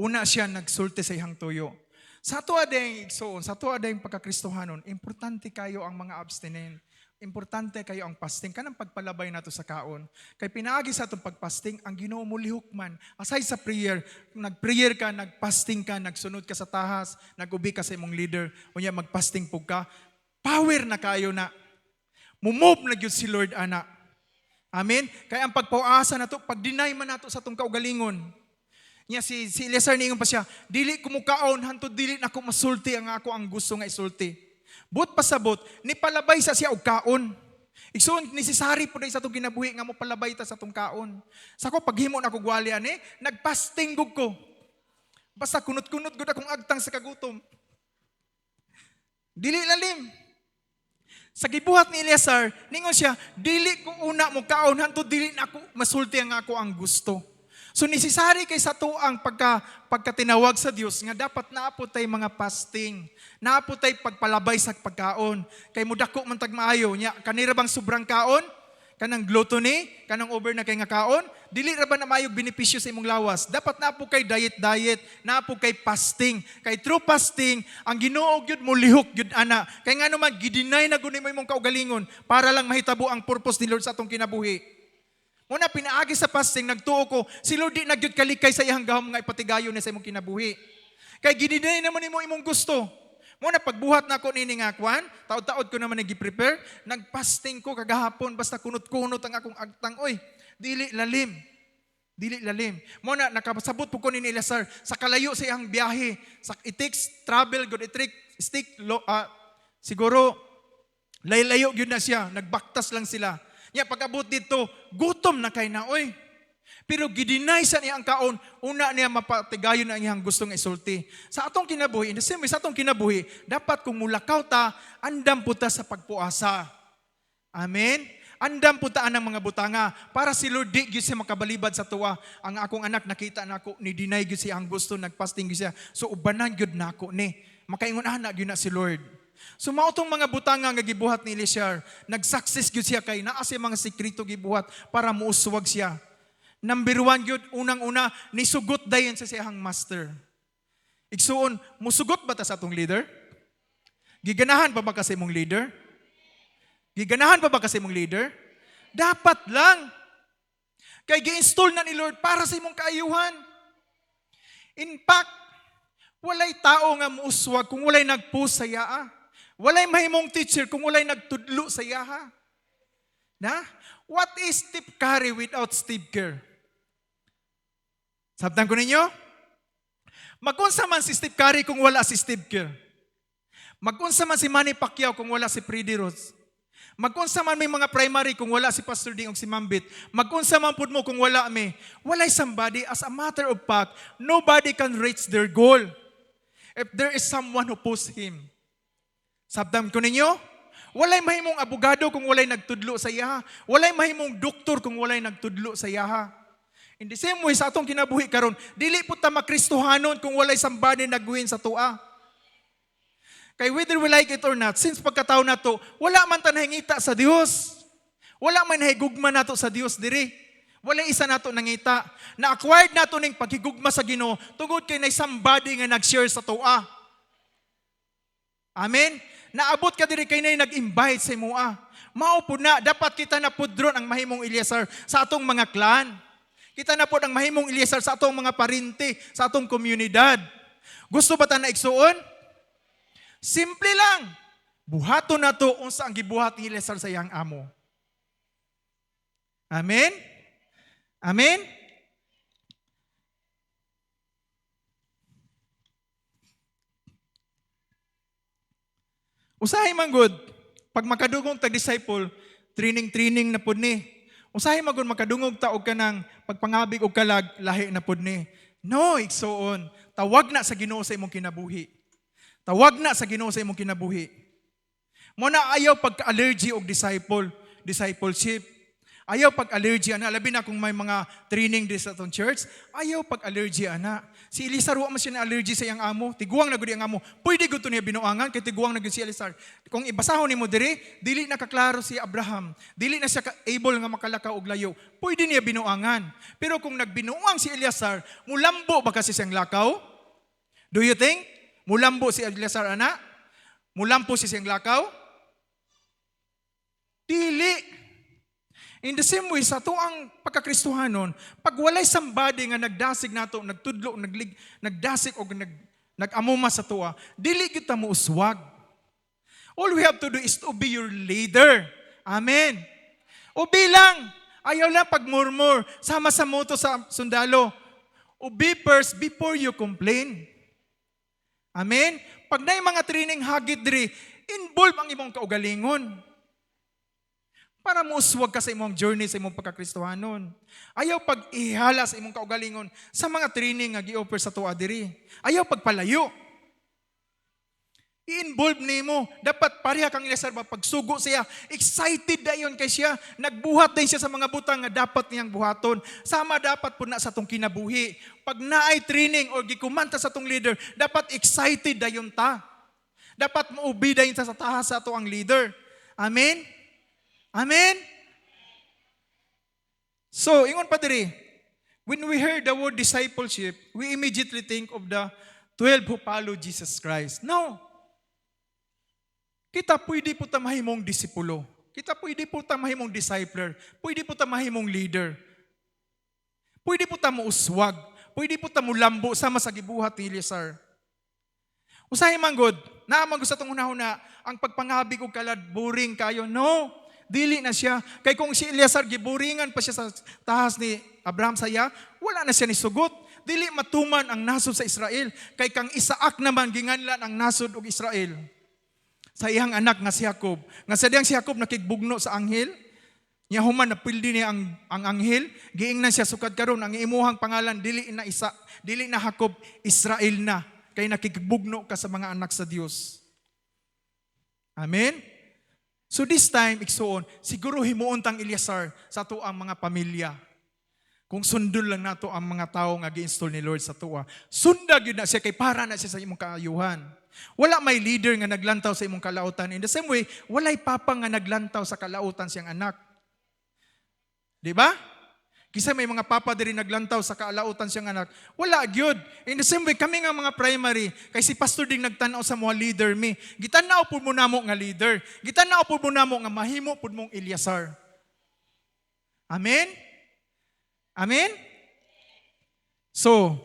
Una siya nagsulti sa iyang tuyo. Sa ato adayong igsoon, sa ato adayong pagkakristohanon, importante kayo ang mga abstinent. Importante kayo ang fasting. Kanang pagpalabay nato sa kaon. Kay pinaagi sa atong pagpasting, ang Ginoo mo lihok man. Aside sa prayer, nag-prayer ka, nag-fasting ka, nagsunod ka sa tahas, nag-ubi ka sa imong leader, unya mag-fasting pug ka, power na kayo na. Mumove na gyud si Lord ana. Amen? Kaya ang pagpauasa nato, pag-deny man nato sa atong kaugalingon. Nya si Eliezer niingon pa siya, dili ko mukaon hantod dili nako masulti ang ako ang gusto nga isulti. But pasabot, ni palabay sa siya og kaon. Igsoon necessary po sa atong kinabuhi nga mo palabay ta sa atong kaon. Sa ko paghimo na ko gwali ani, nagpasting gug ko. Basta kunot-kunot gud akong agtang sa kagutom. Dili lalim. Sa gibuhat ni Eliezer, ningon siya, dili ko una mo kaon hantod dili na ako masulti ang ako ang gusto. So necessary kay sa tuang pagkatinawag sa Dios nga dapat naapod tay mga fasting, naapod tay pagpalabay sa pagkaon. Kay mudako man tag maayo nya kanira bang sobrang kaon, kanang gluttony, kanang over na kay nga kaon, dili ra ba na maayo benepisyo sa imong lawas. Dapat naapod kay diet, naapod kay fasting. Kay true fasting, ang Ginoo gyud mo lihok gyud ana. Kay ngano man gidinay na gud nimo imong kaugalingon para lang mahitabo ang purpose ni Lord sa atong kinabuhi. Muna pinaagi sa fasting, nagtuo ko, si Lord di nagyud kalikay sa iyang gahom nga ipatigayon na sa imong kinabuhi. Kay gidinay naman nimo imong gusto. Muna pagbuhat na ako nini nga kwan, taod-taod ko naman nag-prepare, nag-fasting ko kagahapon, basta kunot-kunot ang akong agtang, oy, dili lalim. Muna nakasabot po ko ni Eliezer, sa kalayo sa iyang biyahe, it takes travel, good, siguro, layo yun na siya, nagbaktas lang sila. Nya pag-abot dito, gutom na kay na, oy. Pero gidinay sa niya ang kaon, una niya mapatigayon ang iyang gustong isulti. Sa atong kinabuhi, in the same way, sa atong kinabuhi, dapat kung mulakaw ta, andam po ta sa pagpuasa. Amen? Andam po ta ang mga butanga, para si Lord di gyud siya makabalibad sa tuwa. Ang akong anak nakita nako ni dinay gyud siya ang gusto, nagpasting gyud siya. So ubanan gyud nako ni. Makaingon ana gyud na si Lord. So mautong mga butanga nga gibuhat ni Eliezer, nag-success gyud siya kay naa siya mga sekreto gibuhat para muuswag siya. Number 1 gyud, unang-una, nisugot dayon sa siyang master. Igsuon, musugot ba ta sa atong leader? Giganahan pa ba kasi mong leader? Dapat lang. Kay gi-install na ni Lord para sa imong kaayuhan. In fact, walay tao nga muuswag kung walay nagpost sa yaa. Walay mahimong teacher kung walay nagtudlo sa yaha. Na? What is Steve Curry without Steve Kerr? Sabtan ko ninyo? Magunsa man si Steve Curry kung wala si Steve Kerr. Magunsa man si Manny Pacquiao kung wala si Freddie Rose. Magunsa man may mga primary kung wala si Pastor Ding o si Mambit. Magunsa man pud mo kung wala me. Walay somebody, as a matter of fact, nobody can reach their goal if there is someone who pulls him. Sabdam ko ninyo? Walay mahimong abogado kung walay nagtudlo sa iyaha. Walay mahimong doktor kung walay nagtudlo sa iyaha. In the same way, sa atong kinabuhi karon, dili po ta makristohanon kung walay somebody nagguhin sa tua. Kay whether we like it or not, since pagkatao na to, wala man ta nahingita sa Dios. Wala man nahigugma nato sa Dios diri. Wala isa nato nangita. Na-acquired nato ning paghigugma sa Ginoo tungod kay nay somebody nga nag-share sa tua. Amen. Naabot ka diri kay nay nag-invite sa imoa. Mao pud na dapat kita na pudron ang mahimong Eleazar sa atong mga clan. Kita na pud ang mahimong Eleazar sa atong mga parinti, sa atong komunidad. Gusto ba ta na igsuon? Simple lang. Buhaton na to unsa ang gibuhat ni Eleazar sa iyang amo. Amen? Amen? Usahay man gud, pag makadungog tag disciple, training na pud ni. Usahay man gud makadungog ta og kanang pagpangabig og kalag, lahi na pud ni. No, igsuon. Tawag na sa Ginoo sa imong kinabuhi. Tawag na sa Ginoo sa imong kinabuhi. Mo na ayaw pagka-allergy og discipleship. Ayaw pag-allergy ana, labi na kung may mga training din sa atong church, ayaw pag-allergy ana. Si Eleazar wa man siya na allergy sa iyang amo, tiguang na gud ang amo. Pwede gud to niya binuangan kay tiguang na gud si Eleazar. Kung ibasahon nimo diri, dili na kaklaro si Abraham. Dili na siya able nga makalakaw og layo. Pwede niya binuangan. Pero kung nagbinuang si Eleazar, mulambo ba kasi siyang lakaw? Do you think? Mulambo si Eleazar ana? Mulampo si siyang lakaw? Dili. In the same way, sa tuang pagkakristohanon, pag walay somebody nga nagdasig nato, nagtudlo, nagdasig o nag-amuma sa tuwa, dili kita mo uswag. All we have to do is to be your leader. Amen. Ubi lang. Ayaw lang pagmurmur. Sama sa moto sa sundalo. Ubi first before you complain. Amen? Pag na yung mga training hagit diri, involve ang imong kaugalingon. Para muswag ka sa imong journey sa imong pagkakristohanon. Ayaw pag ihala sa imong kaugalingon sa mga training nga gi-offer sa tuwa diri. Ayaw pagpalayo. I-involve nimo. Dapat pareha kang Eleazar ba pagsugo siya. Excited dayon kay siya. Nagbuhat din siya sa mga butang nga dapat niyang buhaton. Sama dapat po na sa tong kinabuhi. Pag naay training o gikumanta sa tong leader, dapat excited dayon ta. Dapat muubi dayon ta sa taha sa ato ang leader. Amen? Amen? So, ingon pa diri, when we heard the word discipleship, we immediately think of the 12 who follow Jesus Christ. No. Kita pwede po ta mahimong disipulo. Kita pwede po ta mahimong discipler. Pwede po ta mahimong leader. Pwede po ta muuswag. Pwede po ta mulambo sama sa gibuhat ni Eleazar. Usahay man gud, naamang gusto itong una-una, ang pagpangabig og kalad, boring kayo. No, dili na siya. Kay kung si Eleazar, giburingan pa siya sa tahas ni Abraham saya, wala na siya ni sugot. Dili matuman ang nasod sa Israel. Kay kang Isaac naman, ginganlan ang nasod og Israel. Sa iyang anak nga si Jacob. Nga sa diyang si Jacob nakigbugno sa anghel, niya human na pildi niya ang anghel, giingnan siya sukad karon ang imuhang pangalan, dili na Jacob, Israel na. Kay nakigbugno ka sa mga anak sa Dios. Amen? So this time, igsuon, siguro himuon tang Eleazar sa ato ang mga pamilya. Kung sundon lang nato ang mga tao nga gi-install ni Lord sa tuwa. Sundag yun na siya kay para na siya sa imong kaayuhan. Wala may leader nga naglantaw sa imong kalautan. In the same way, walay papa nga naglantaw sa kalautan siyang anak. Di ba? Kisa may mga papa diri naglantaw sa kalautan siyang anak. Wala gyud. In the same way, kami nga mga primary, kay si pastor ding nagtanaw sa mga leader mi. Gitanaw pud mo namo nga leader. Gitanaw pud mo namo nga mahimo pud mong Eleazar. Amen? Amen? So,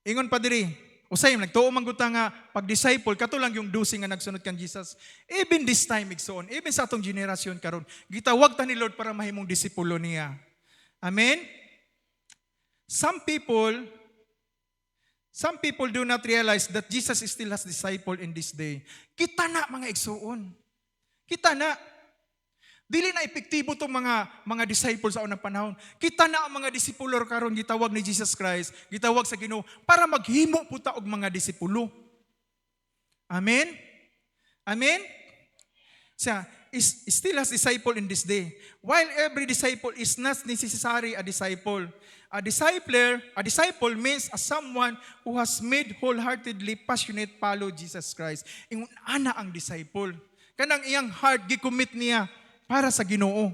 ingon pa diri, usay nagtuo man gud ta nga pag-disciple kato lang yung dosing nga nagsunod kan Jesus. Even this time igsoon, even sa atong generasyon karon, gitawag ta ni Lord para mahimong disipulo niya. Amen. Some people Some people do not realize that Jesus is still has disciple in this day. Kita na mga igsuon. Kita na. Dili na epektibo itong mga disciples sa unang panahon. Kita na ang mga disipulo karon gitawag ni Jesus Christ, gitawag sa Ginoo para maghimo puta og mga disipulo. Amen? Amen? Siya is still as disciple in this day. While every disciple is not necessarily a disciple. A disciple means a someone who has made wholeheartedly passionate follow Jesus Christ. Ingon ana ang disciple. Kanang iyang heart gi-commit niya para sa Ginoo.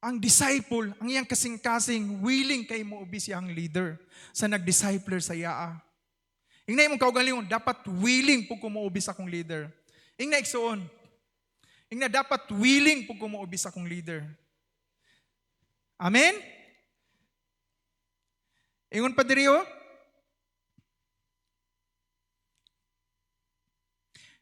Ang disciple, ang iyang kasing-kasing, willing kay muubi siyang leader sa nag-discipler sa yaa. Ingna imong kaugalingon, dapat willing po kumuubi sa akong leader. Ingna igsuon. Ingna dapat willing po kumuubi sa akong leader. Amen? Ingon pa diri oh.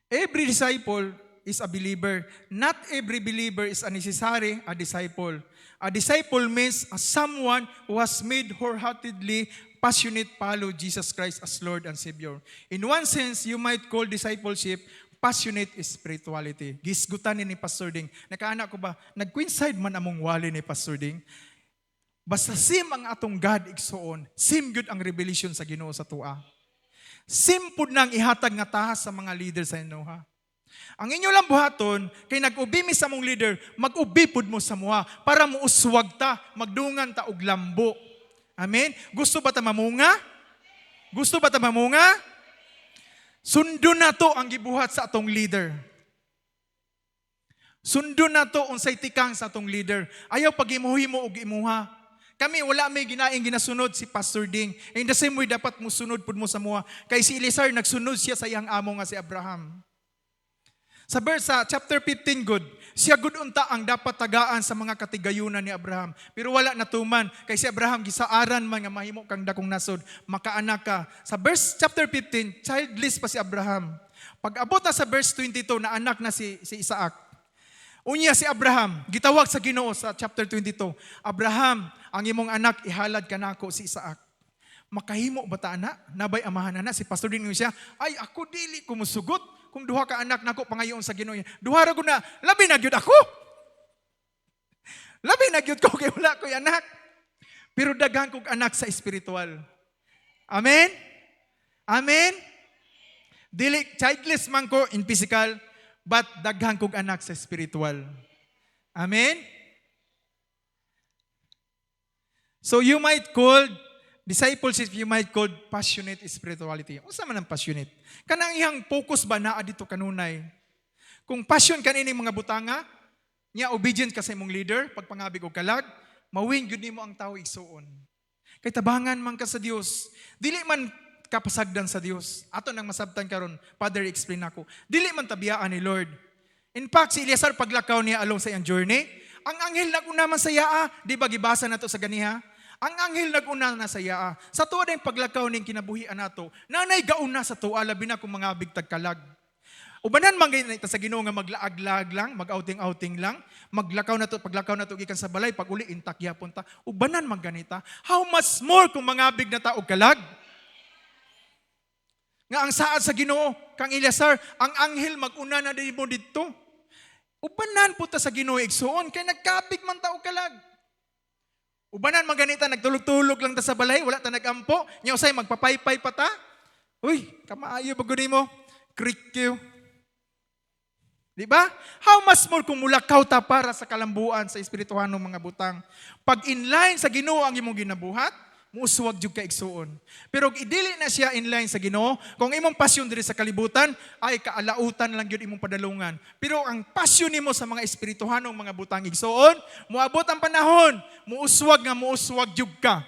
Every disciple is a believer. Not every believer is a necessary a disciple. A disciple means someone who has made wholeheartedly passionate follow Jesus Christ as Lord and Savior. In one sense, you might call discipleship passionate spirituality. Gisgutan ni Pastor Ding. Nakaanak ko ba, nag-coincide man among wali ni Pastor Ding. Basta sim ang atong God igsuon, sim good ang revelation sa Ginoo sa tua. Simpod nang ihatag nga tahas sa mga leader sa inyo ha. Ang inyo lang buhaton, kay nag-ubi mi sa mong leader, mag-ubi pud mo sa mua para mo uswag ta, magdungan ta og lambo. Amen? Gusto ba ta mamunga? Gusto ba ta mamunga? Sundon na to ang gibuhat sa atong leader. Sundon na to unsay tikang sa atong leader. Ayaw pag-imuhimo og imuha. Kami wala may ginaing ginasunod si Pastor Ding. In the same way, dapat mo sunod pud mo sa mua. Kay si Eliezer, nagsunod siya sa iyang amo nga si Abraham. Sa verse chapter 15 good, siya good unta ang dapat tagaan sa mga katigayunan ni Abraham. Pero wala natuman kay si Abraham gisaaran man nga mahimo kang dakong nasod, makaanak ka. Sa verse chapter 15, childless pa si Abraham. Pag abot na sa verse 22 na anak na si Isaac. Unya si Abraham, gitawag sa Ginoo sa chapter 22, Abraham, ang imong anak ihalad kanako si Isaac. Makahimo ba ta ana? Nabay amahan na si Pastor din siya, ay ako dili ko musugot kung duha ka anak nako pangayon sa Ginoo. Duha ra gud na, labi na gyud ako. Labi na gyud ko kay wala ko'y anak. Pero daghan kog anak sa espiritual. Amen? Amen? Dili childless man ko in physical, but daghan kog anak sa spiritual. Amen? So you might call discipleship, you might call passionate spirituality. Unsa man ang passionate? Kanang iyang focus ba naa dito kanunay? Kung passion kanini mga butanga, nya obedient ka sa imong leader, pagpangabig og kalag, mawing gyud nimo ang tawo igsuon. Kay tabangan man ka sa Dios. Dili man kapasagdan sa Dios. Ato nang masabtan karon, Father explain ako. Dili man tabiyaan ni Lord. In fact, si Eliezer paglakaw niya along sa iyang journey, ang anghel naguna man sa yaa, di ba gibasa nato sa ganiha? Ang anghel naguna na sa yaa. Sa tuwa din paglakaw ning kinabuhian nato, nanay gauna sa tuwa labi na kung mga bigtag kalag. Ubanan man ganita sa Ginoo nga maglaag-laag lang, mag-outing-outing lang, maglakaw na to, paglakaw na to gikan sa balay, pag uli intak yapon ta. Ubanan man ganita. How much more kung mga big na ta og kalag? Nga ang saad sa Ginoo kang Eliezer, ang anghel maguna na din mo didto. Ubanan po ta sa Ginoo igsuon kay nagkabig man ta og kalag. Ubanan man ganita, nagtulog-tulog lang ta sa balay, wala ta nagampo, nya usay magpapaypay pa ta. Uy, kamaayo ba guni mo? Krikyo. Di ba? How much more kung mulakaw ta para sa kalambuan sa espirituhanong mga butang. Pag inline sa Ginoo ang imong ginabuhat, muuswag jud ka igsuon. Pero idili na siya inline sa Ginoo, kung imong pasyon diri sa kalibutan ay kaalautan lang gyud imong padalungan. Pero ang pasyon nimo sa mga espirituhanong mga butang igsuon, moabot ang panahon, muuswag jud ka.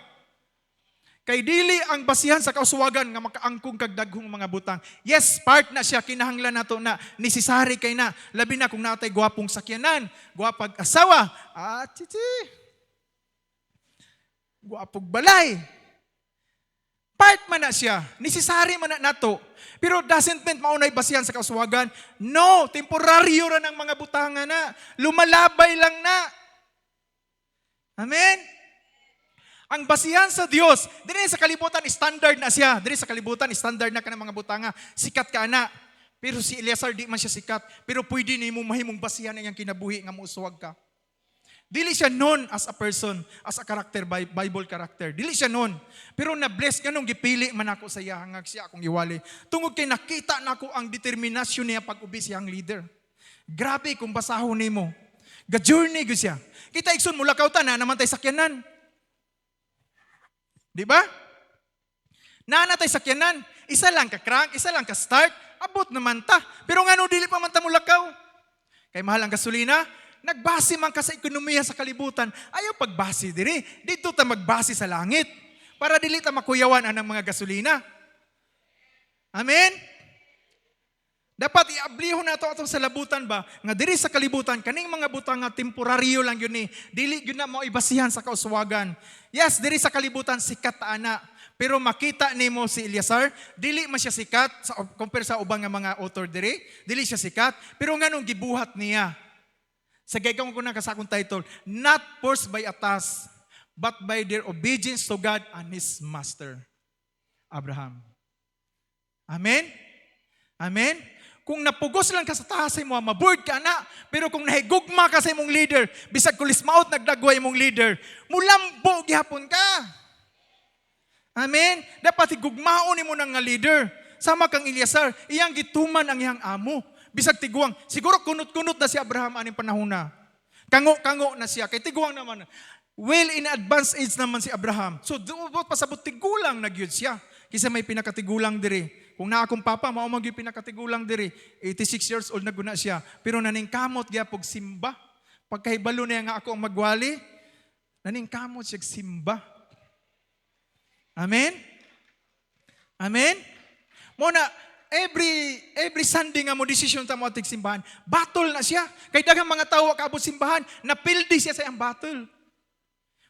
Kay dili ang basihan sa kauswagan nga makaangkong kag daghong mga butang. Yes, part na siya kinahanglan nato na necessary kay na labi na kung natay gwapong sakyanan, gwapag asawa, gwapog balay. Part man na siya. Necessary man na nato. Pero doesn't mean maunay basihan sa kauswagan. No, temporaryo ra ng mga butangan na. Lumalabay lang na. Amen? Ang basihan sa Dios, dili sa kalibutan standard na siya. Dili sa kalibutan standard na kanang mga butanga. Sikat ka ana. Pero si Eleazar di man siya sikat. Pero pwede nimo mahimong basihan ang iyang kinabuhi nga muuswag ka. Dili siya known as a person, as a character, Bible character. Dili siya known. Pero na-bless kanong gipili man ako sa iya hanggang siya akong iwali. Tungod kay nakita nako ang determinasyon niya pag-ubi siyang leader. Grabe kung basahon nimo. Ga-journey gyud siya. Kita igsoon mula kautan na naman tay sakyanan. Di ba? Nana tay sakyanan, isa lang ka crank, isa lang ka start, abot naman ta. Pero ngano dili pa man ta mulakaw? Kay mahal ang gasolina, nagbase man ka sa ekonomiya sa kalibutan, ayaw pagbase diri. Dito ta magbase sa langit para dili ta makuyawan anang mga gasolina. Amen? Dapat iablihon nato atong sa labutan ba nga diri sa kalibutan kaning mga butang nga temporaryo lang yun ni. Dili gyud na mao ibasihan sa kauswagan. Yes, diri sa kalibutan sikat ta ana. Pero makita nimo si Eleazar, dili man siya sikat sa compare sa ubang nga mga author diri. Dili siya sikat, pero nganong gibuhat niya. Sa gaykan ko na kasakong title, not forced by a task, but by their obedience to God and His Master, Abraham. Amen? Amen? Kung napugos lang ka sa taas mo, maboard ka na. Pero kung nahigugma ka sa imong leader, bisag kulismaot nagdagway imong leader, mulambo gihapon ka. Amen? Dapat higugmaon mo ng nga leader. Sama kang Eleazar, iyang gituman ang iyang amo. Bisag tiguang, siguro kunot-kunot na si Abraham aning panahon na. Kango-kango na siya. Kay tiguang naman, well in advanced age naman si Abraham. So, doon pasabot tigulang nagyud siya. Kisa may pinakatigulang diri. Kung na akong papa, mao man gyud pinakatigulang diri. 86 years old na guna siya. Pero naningkamot gyapon simba. Pagkahibalo niya nga ako ang magwali, naningkamot siya simba. Amen? Amen? Muna, every Sunday nga mo desisyon ta mo ating simbahan, battle na siya. Kay daghang mga tawo kaabot simbahan, napildi siya sa iyang battle.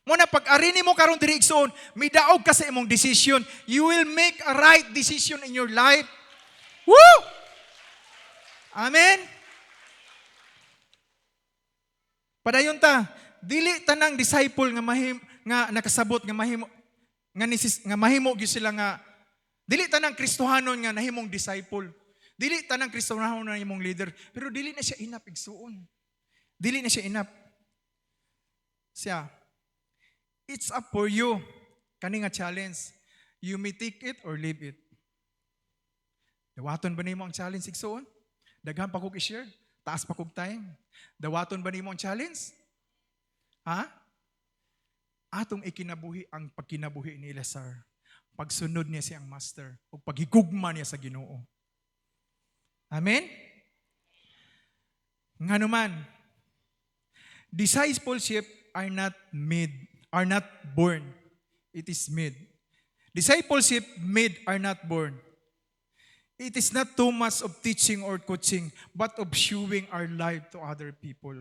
Muna, pag arini mo karon diri igsoon, midaog ka sa imong decision. You will make a right decision in your life. Woo! Amen? Padayon ta, dili tanang disciple nga nakasabot nga mahimo gyud sila nga dili tanang Kristohanon nga nahimong disciple. Dili tanang Kristohanon nga nahimong leader, pero dili na siya enough igsuon. Dili na siya enough. Siya, it's up for you. Kani nga challenge. You may take it or leave it. Dawaton ba nimo ang challenge igsuon? Daghan pa kog i-share, taas pa kog time. Dawaton ba nimo ang challenge? Ha? Atong ikinabuhi ang pagkinabuhi ni Eleazar. Pagsunod niya siyang master o paghigugma niya sa Ginoo. Amen? Nganuman, discipleship are not born. It is made. Discipleship made are not born. It is not too much of teaching or coaching, but of showing our life to other people.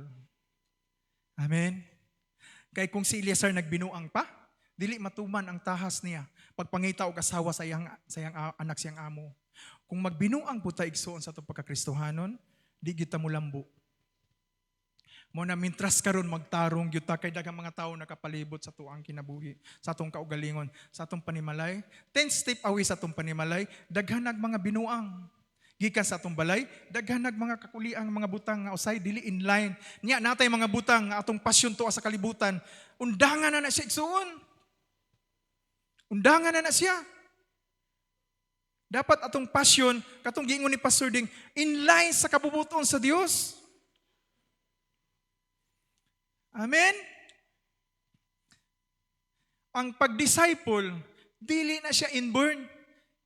Amen? Kaya kung si Eleazar nagbinuang pa, dili matuman ang tahas niya pagpangita og asawa sa iyang anak siyang amo. Kung magbinuang puta igsoon sa atong pagkakristohanon, di kita mulambo. Mo na mintras karon magtarong gyud ta kay daghang mga tawo nakapalibot sa tuang kinabuhi, sa atong kaugalingon, sa atong panimalay. 10 step away sa atong panimalay, daghan nag mga binuang. Gikan sa atong balay, daghan nag mga kakuliang mga butang nga usay dili in line. Nya natay mga butang nga atong pasyon tuwa sa kalibutan. Undangan na siya igsuon. Undangan na siya. Dapat atong pasyon, katong giingon ni Pastor Ding, in line sa kabubuton sa Dios. Amen? Ang pag-disciple, dili na siya inborn.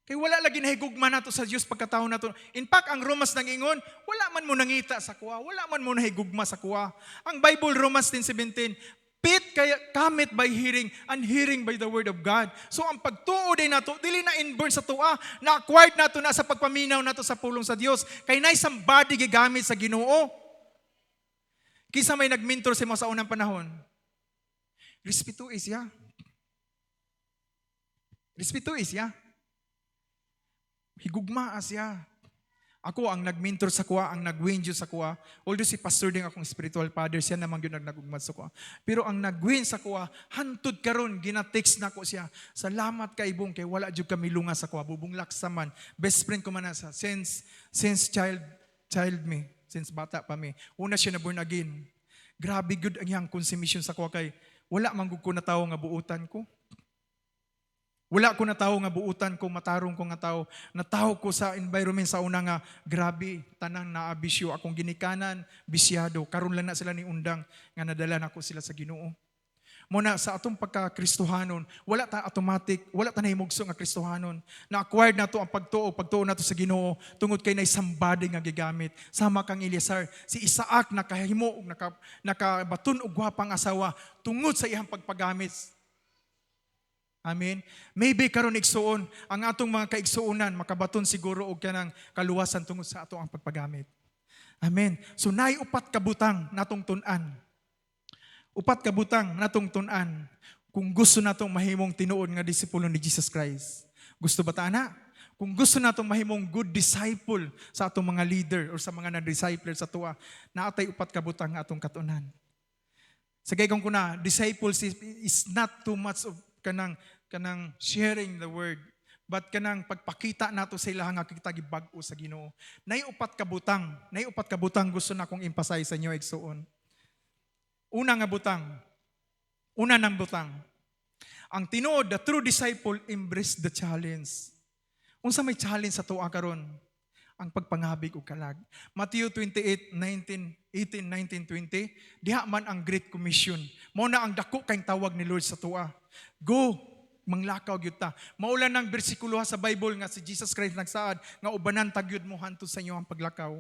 Kaya wala lagi nahigugma nato sa Diyos pagkataon nato. In fact, ang Romans nangingon, wala man mo nangita sa kuwa, wala man mo nahigugma sa kuwa. Ang Bible, Romans 10:17, faith kaya cometh by hearing, and hearing by the word of God. So ang pagtuo din nato, dili na inborn sa tuwa, na-acquired nato na sa pagpaminaw nato sa pulong sa Diyos. Kay na isang body gigamit sa Ginoo. Kisa may nagmentor sa mga sa unang panahon. Respeto siya. Respeto siya. Higugma siya. Ako ang nag-mentor sa kuha, ang nag-win sa kuha. Although si pastor din akong spiritual father, siya naman yun nag-ugmad sa kuha. Pero ang nag-win sa kuha, hantod karon gina-text na ko siya. Salamat kay Ibong, kay wala jud kami lunga sa kuha. Bubunglak sa man. Best friend ko man na sa since child me, since bata pa me. Una siya na born again. Grabe good ang iyang consumption sa kuha kay wala man gud ko na tao nga buutan ko. Wala ko na tao nga buutan ko, matarong ko nga tao. Nataho ko sa environment sa una nga, grabe, tanang naabisyo. Akong ginikanan, bisyado. Karon lang na sila ni undang nga nadala na ko sila sa Ginoo. Muna sa atong pagka-Kristohanon, wala ta automatic, wala ta nahimugso nga Kristohanon. Na-acquired na to ang pagtuo na to sa Ginoo, tungod kay na somebody nga gigamit. Sama kang Eleazar, si Isaac nakahimo, nakabaton og gwapang asawa, tungod sa iyang pagpagamit. Amen. Maybe karon igsuon ang atong mga kaigsuonan makabaton siguro og kanang kaluwasan tungod sa ato ang pagpagamit. Amen. So naay upat ka butang natong tun-an. Upat ka butang natong tun-an kung gusto natong mahimong tinuod nga disipulo ni Jesus Christ. Gusto ba ta na? Kung gusto natong mahimong good disciple sa atong mga leader or sa mga na-discipler sa tuwa, naatay upat ka butang nga atong katunan. Sa gaygon ko na, discipleship is not too much of kanang sharing the word, but kanang pagpakita nato sa ilang nga kita gibag-o sa Ginoo. Nay upat ka butang gusto na kong emphasize sa inyo igsuon. Una nang butang. Ang tinuod, the true disciple embrace the challenge. Unsa may challenge sa tuwa karon? Ang pagpangabig og kalag. Matthew 28:18-19-20, diha man ang Great Commission. Mao na ang dako kayong tawag ni Lord sa tuwa. Go, manglakaw gyud ta. Maulan ng bersikulo sa Bible nga si Jesus Christ nagsaad nga ubanan tagyud mo hantud sa inyo ang paglakaw.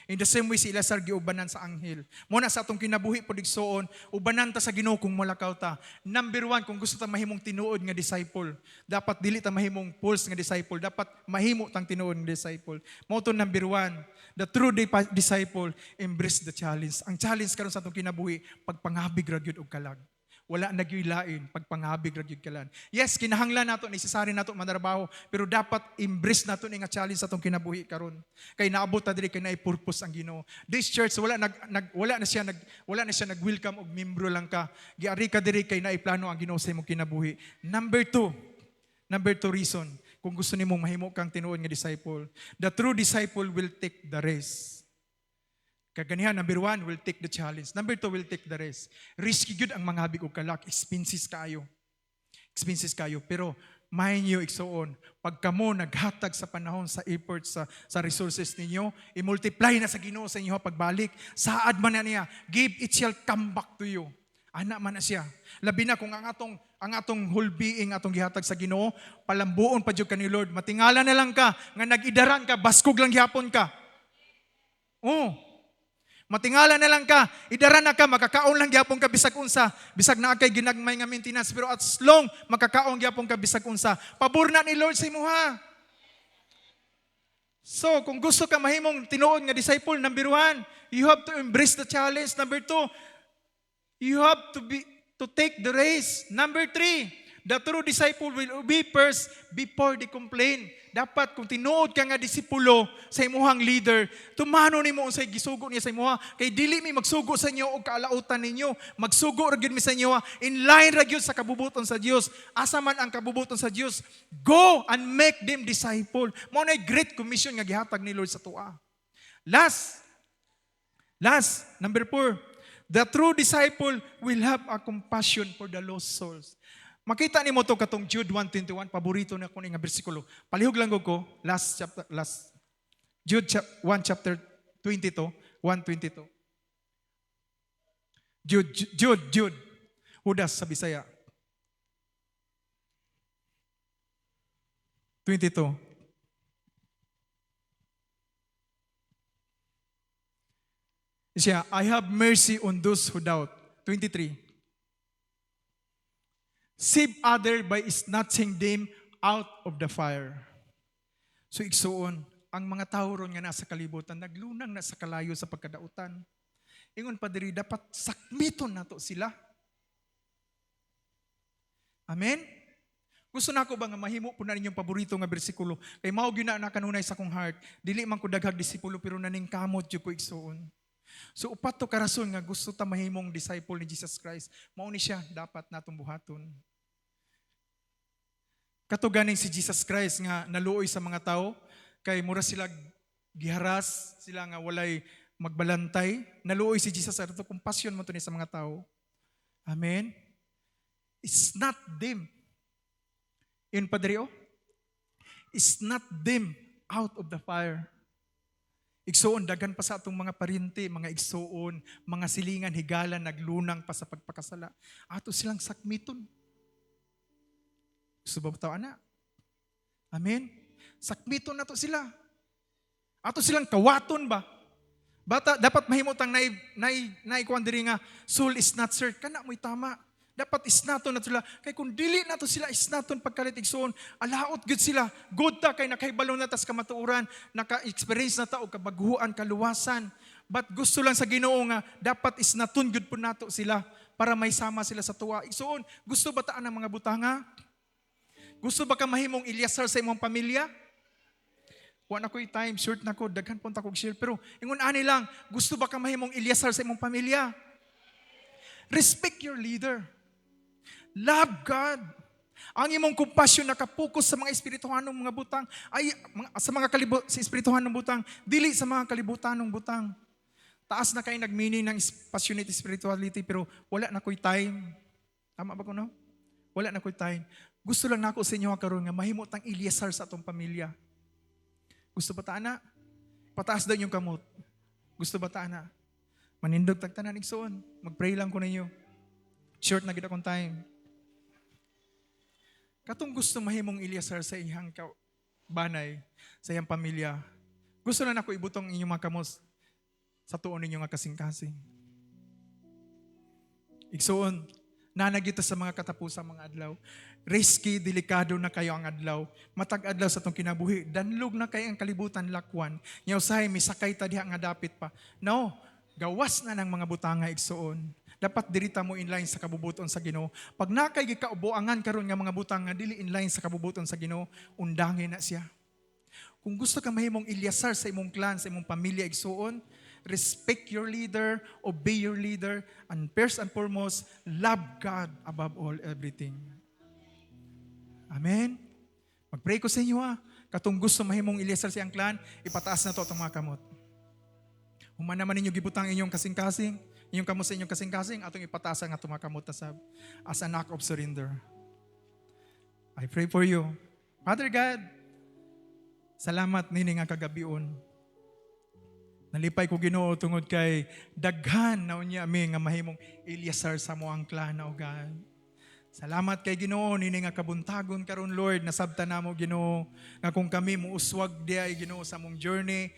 In the same way si Eleazar giubanan sa anghel. Muna sa atong kinabuhi po digsoon, ubanan ta sa Ginoo kung malakaw ta. Number 1, kung gusto ta mahimong tinuod nga disciple, dapat dili ta mahimong false nga disciple, dapat mahimo tang tinuod nga disciple. Mao to number 1, the true disciple embrace the challenge. Ang challenge karon sa atong kinabuhi, pagpangabig ra gyud og kalag. Wala nagyulain, pagpangabig ra gyud kalan. Yes, kinahanglan nato, necessary nato manarbaho, pero dapat embrace nato ni nga challenge sa atong kinabuhi karon. Kay naabot ta diri kay naay purpose ang Ginoo. This church wala na siya nag-welcome og membro lang ka. Giari ka diri kay naay plano ang Ginoo sa imong kinabuhi. Number two reason kung gusto nimong mahimo kang tinuod nga disciple. The true disciple will take the race. Kaganihan, number 1, will take the challenge. Number 2, will take the rest. Risky good ang mangabig og kalak. Expenses kayo. Pero, mind nyo, igsuon, pag kamo naghatag sa panahon, sa effort, sa resources ninyo, i-multiply na sa Ginoo sa inyo pagbalik. Saad man na niya, give, it shall come back to you. Ana man na siya. Labi na kung ang atong whole being, atong gihatag sa Ginoo, palambuon pa jud ka ni Lord. Matingala na lang ka, nga nag-idaran ka, baskog lang gihapon ka. Matingala na lang ka, idara na ka, makakaon lang gyapon ka bisag unsa, bisag naa kay ginagmay nga maintenance, pero as long makakaon gyapon ka bisag unsa, pabor na ni Lord sa imuha. So, kung gusto ka mahimong tinuod nga disciple, number 1, you have to embrace the challenge. Number 2, you have to take the race. Number 3, the true disciple will obey first before they complain. Dapat kung tinuod ka nga disipulo sa imuhang leader, tumano nimo unsay gisugo niya sa imuha, kay dili mi magsugo sa inyo og kaalautan ninyo, magsugo ra gyud mi sa inyo in line ra gyud sa kabubuton sa Dios. Asa man ang kabubuton sa Dios, go and make them disciple. Mao nay great commission nga gihatag ni Lord sa tuwa. Last, number 4, the true disciple will have a compassion for the lost souls. Makita ni mo to katong Jude 1:21, paborito na ko ni nga bersikulo. Palihog lang ko, Jude 1 chapter 22, 1:22. Jude. Hudas sa Bisaya. 22. Siya, I have mercy on those who doubt. 23. Save other by snatching them out of the fire. So igsuon, ang mga tao ron nga nasa kalibutan, naglunang na sa kalayo sa pagkadautan. Ingon pa diri, dapat sakmiton nato sila. Amen? Gusto na ko ba nga mahimo po na ninyong paborito nga bersikulo? Kay mao gyud na kanunay sa akong heart. Dili man ko daghag disipulo pero naning kamot jud ko igsuon. So upat to ka rason nga gusto ta mahimong disciple ni Jesus Christ. Mao ni siya dapat natong buhaton. Katuganing si Jesus Christ nga naluoy sa mga tao kay mura sila giharas, sila nga walay magbalantay. Naluoy si Jesus ato compassion mo to ni sa mga tao. Amen. It's not them. Yun Padre, it's not them out of the fire. Igsoon, dagan pa sa atong mga parinti, mga igsoon, mga silingan, higalan, naglunang pa sa pagpakasala. Ato silang sakmiton. Gusto ba bitaw, ana? Amen? Sakmiton na to sila. Ato silang kawaton ba? Bata, dapat mahimutang naikuan diri nga, soul is not served. Kana mo'y tama. Dapat isnaton na sila. Kay kung dili na to sila isnaton pagkalit igsoon, alaot good sila. Good ta kay nakahibalo na tas kamatuuran, naka-experience na ta og kabaguhan, kaluwasan. But gusto lang sa Ginoo nga dapat isnaton good po nato sila para may sama sila sa tuwa. Igsoon, gusto ba taan ang mga butanga? Gusto ba ka mahimong Eliasar sa imong pamilya? Wa na ko'y time, short na ko, daghan punta kong share. Pero ingon ani lang, gusto ba ka mahimong Eliasar sa imong pamilya? Respect your leader. Love God. Ang imong compassion nakapokus sa mga espirituhanong mga butang ay sa mga sa espirituhanong butang, dili sa mga kalibutanong butang. Taas na kayo nagmeaning ng passionate spirituality pero wala na ko'y time. Tama ba ko no? Wala na ko'y time. Gusto lang nako sa inyo karon nga mahimo tang Eliasar sa atong pamilya. Gusto ba ta ana? Pataas daw yung kamot. Gusto ba ta ana? Manindog tagtanan igsoon. Mag-pray lang ko ninyo. Short na gid akong time. Katong gusto mahimong Eliasar sa iyang banay, sa iyang pamilya. Gusto na nako ibutong inyong mga kamos sa tuon ninyo nga kasing-kasing. Igsoon, nanagita sa mga katapusang mga adlaw. Risky, delikado na kayo ang adlaw. Matag adlaw sa itong kinabuhi. Danlog na kayo ang kalibutan lakwan. Ngayon sahay, misakay ta diha nga dapit pa. No, gawas na ng mga butanga igsoon. Dapat dirita mo inline sa kabubuton sa Ginoo. Pag nakay gikaubuangan karon nga mga butang nga dili inline sa kabubuton sa Ginoo, undangin na siya. Kung gusto ka mahimong Eliasar sa imong clan, sa imong pamilya igsuon, respect your leader, obey your leader, and first and foremost, love God above all everything. Amen. Mag-pray ko sa inyo ha. Katong gusto mahimong Eliasar sa iyang clan, ipataas na to itong mga kamot. Human naman ninyo gibutang inyong kasing-kasing, inyong kamot sa inyong kasing-kasing, atong ipataas ang atong mga kamot as an act of surrender. I pray for you. Father God, salamat nini nga kagabion. Nalipay ko Ginoo tungod kay daghan na unya mi nga mahimong Eliasar sa moang clan, O God. Salamat kay Ginoo nini nga kabuntagon karon Lord, nasabta namo Ginoo nga kung kami muuswag diay Ginoo sa mong journey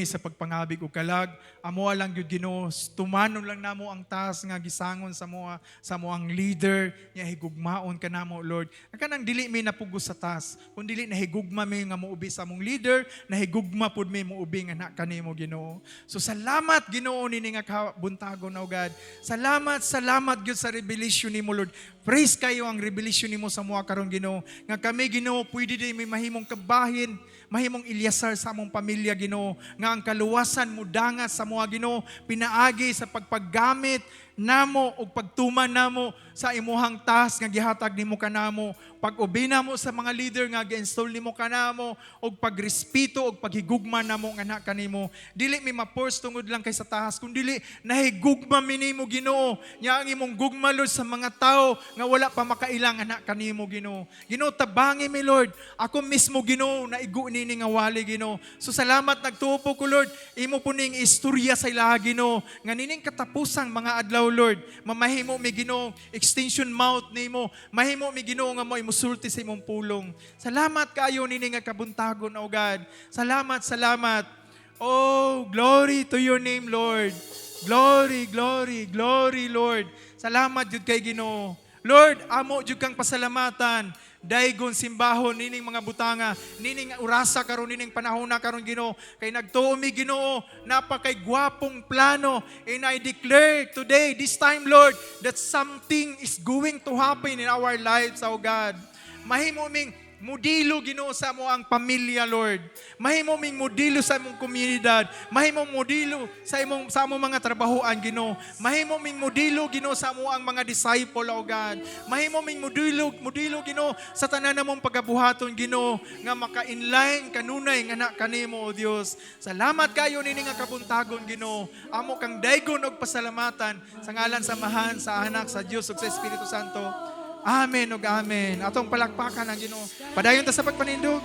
sa pagpangabig o kalag, amo lang gyud Ginoo, tumanon lang namo ang taas nga gisangon sa moang leader, nya higugmaon kanamo Lord. Ang kanang dili mi napugos sa taas, kun dili nahigugma mi nga muubi sa mong leader, nahigugma pud mi muubi nga kanimo Ginoo. So salamat Ginoo nini nga kabuntagon, O God. Salamat gyud sa revelation nimo Lord. Praise kayo ang revelation nimo sa moa karon Ginoo. Nga kami Ginoo pwede di may mahimong kabahin, mahimong Eliasar sa among pamilya Ginoo, nga ang kaluwasan mo dangat sa moa Ginoo, pinaagi sa pagpaggamit namo o pagtuman namo sa imuhang task nga gihatag nimo kanamo, pag-obey namo sa mga leader nga gi-install nimo kanamo, og pagrespeto og paghigugma namo nga kanimo. Dili mi ma-force tungod lang kay sa taas, kundi nahigugma mi nimo Ginoo, nya ang imong gugma Lord sa mga tao nga wala pa makailang anak kanimo Ginoo. Ginoo tabangi mi Lord, ako mismo Ginoo naigo nini nga wali Ginoo. So salamat nagtupo ko Lord, imo po ning istorya sa ilaha Ginoo, nga nining katapusang mga adlaw Lord, mamahimo mi Ginoo extension mouth nimo, mahimo mi Ginoo nga mo imusulti sa imong pulong. Salamat kayo nini nga kabuntagon, O God. Salamat. Oh, glory to your name Lord. Glory Lord. Salamat jud kay Ginoo. Lord, amo jud kang pasalamatan. Daygon simbahon nining mga butanga, nining urasa karon nining panahon na karon Ginoo, kay nagtuo mi Ginoo napakay gwapong plano, and I declare today this time Lord that something is going to happen in our lives, O God. Mahimo ming modelo Ginoo sa mo ang pamilya, Lord. Mahimo ming modelo sa imong komunidad. Mahimo modelo sa among mga trabahoan, Ginoo. Mahimo ming modelo Ginoo sa mo ang mga disciple, O God. Mahimo ming modelo Ginoo sa tanan namong pagabuhaton, Ginoo, nga maka-inline kanunay nga na kanimo, O Dios. Salamat kayo nini nga kabuntagon, Ginoo. Amo kang daygon og pasalamatan sa ngalan sa Amahan, sa Anak, sa Dios ug sa Espiritu Santo. Amen ug amen. Atong palakpakan ang Ginoo. Padayon ta sa pagpanindog.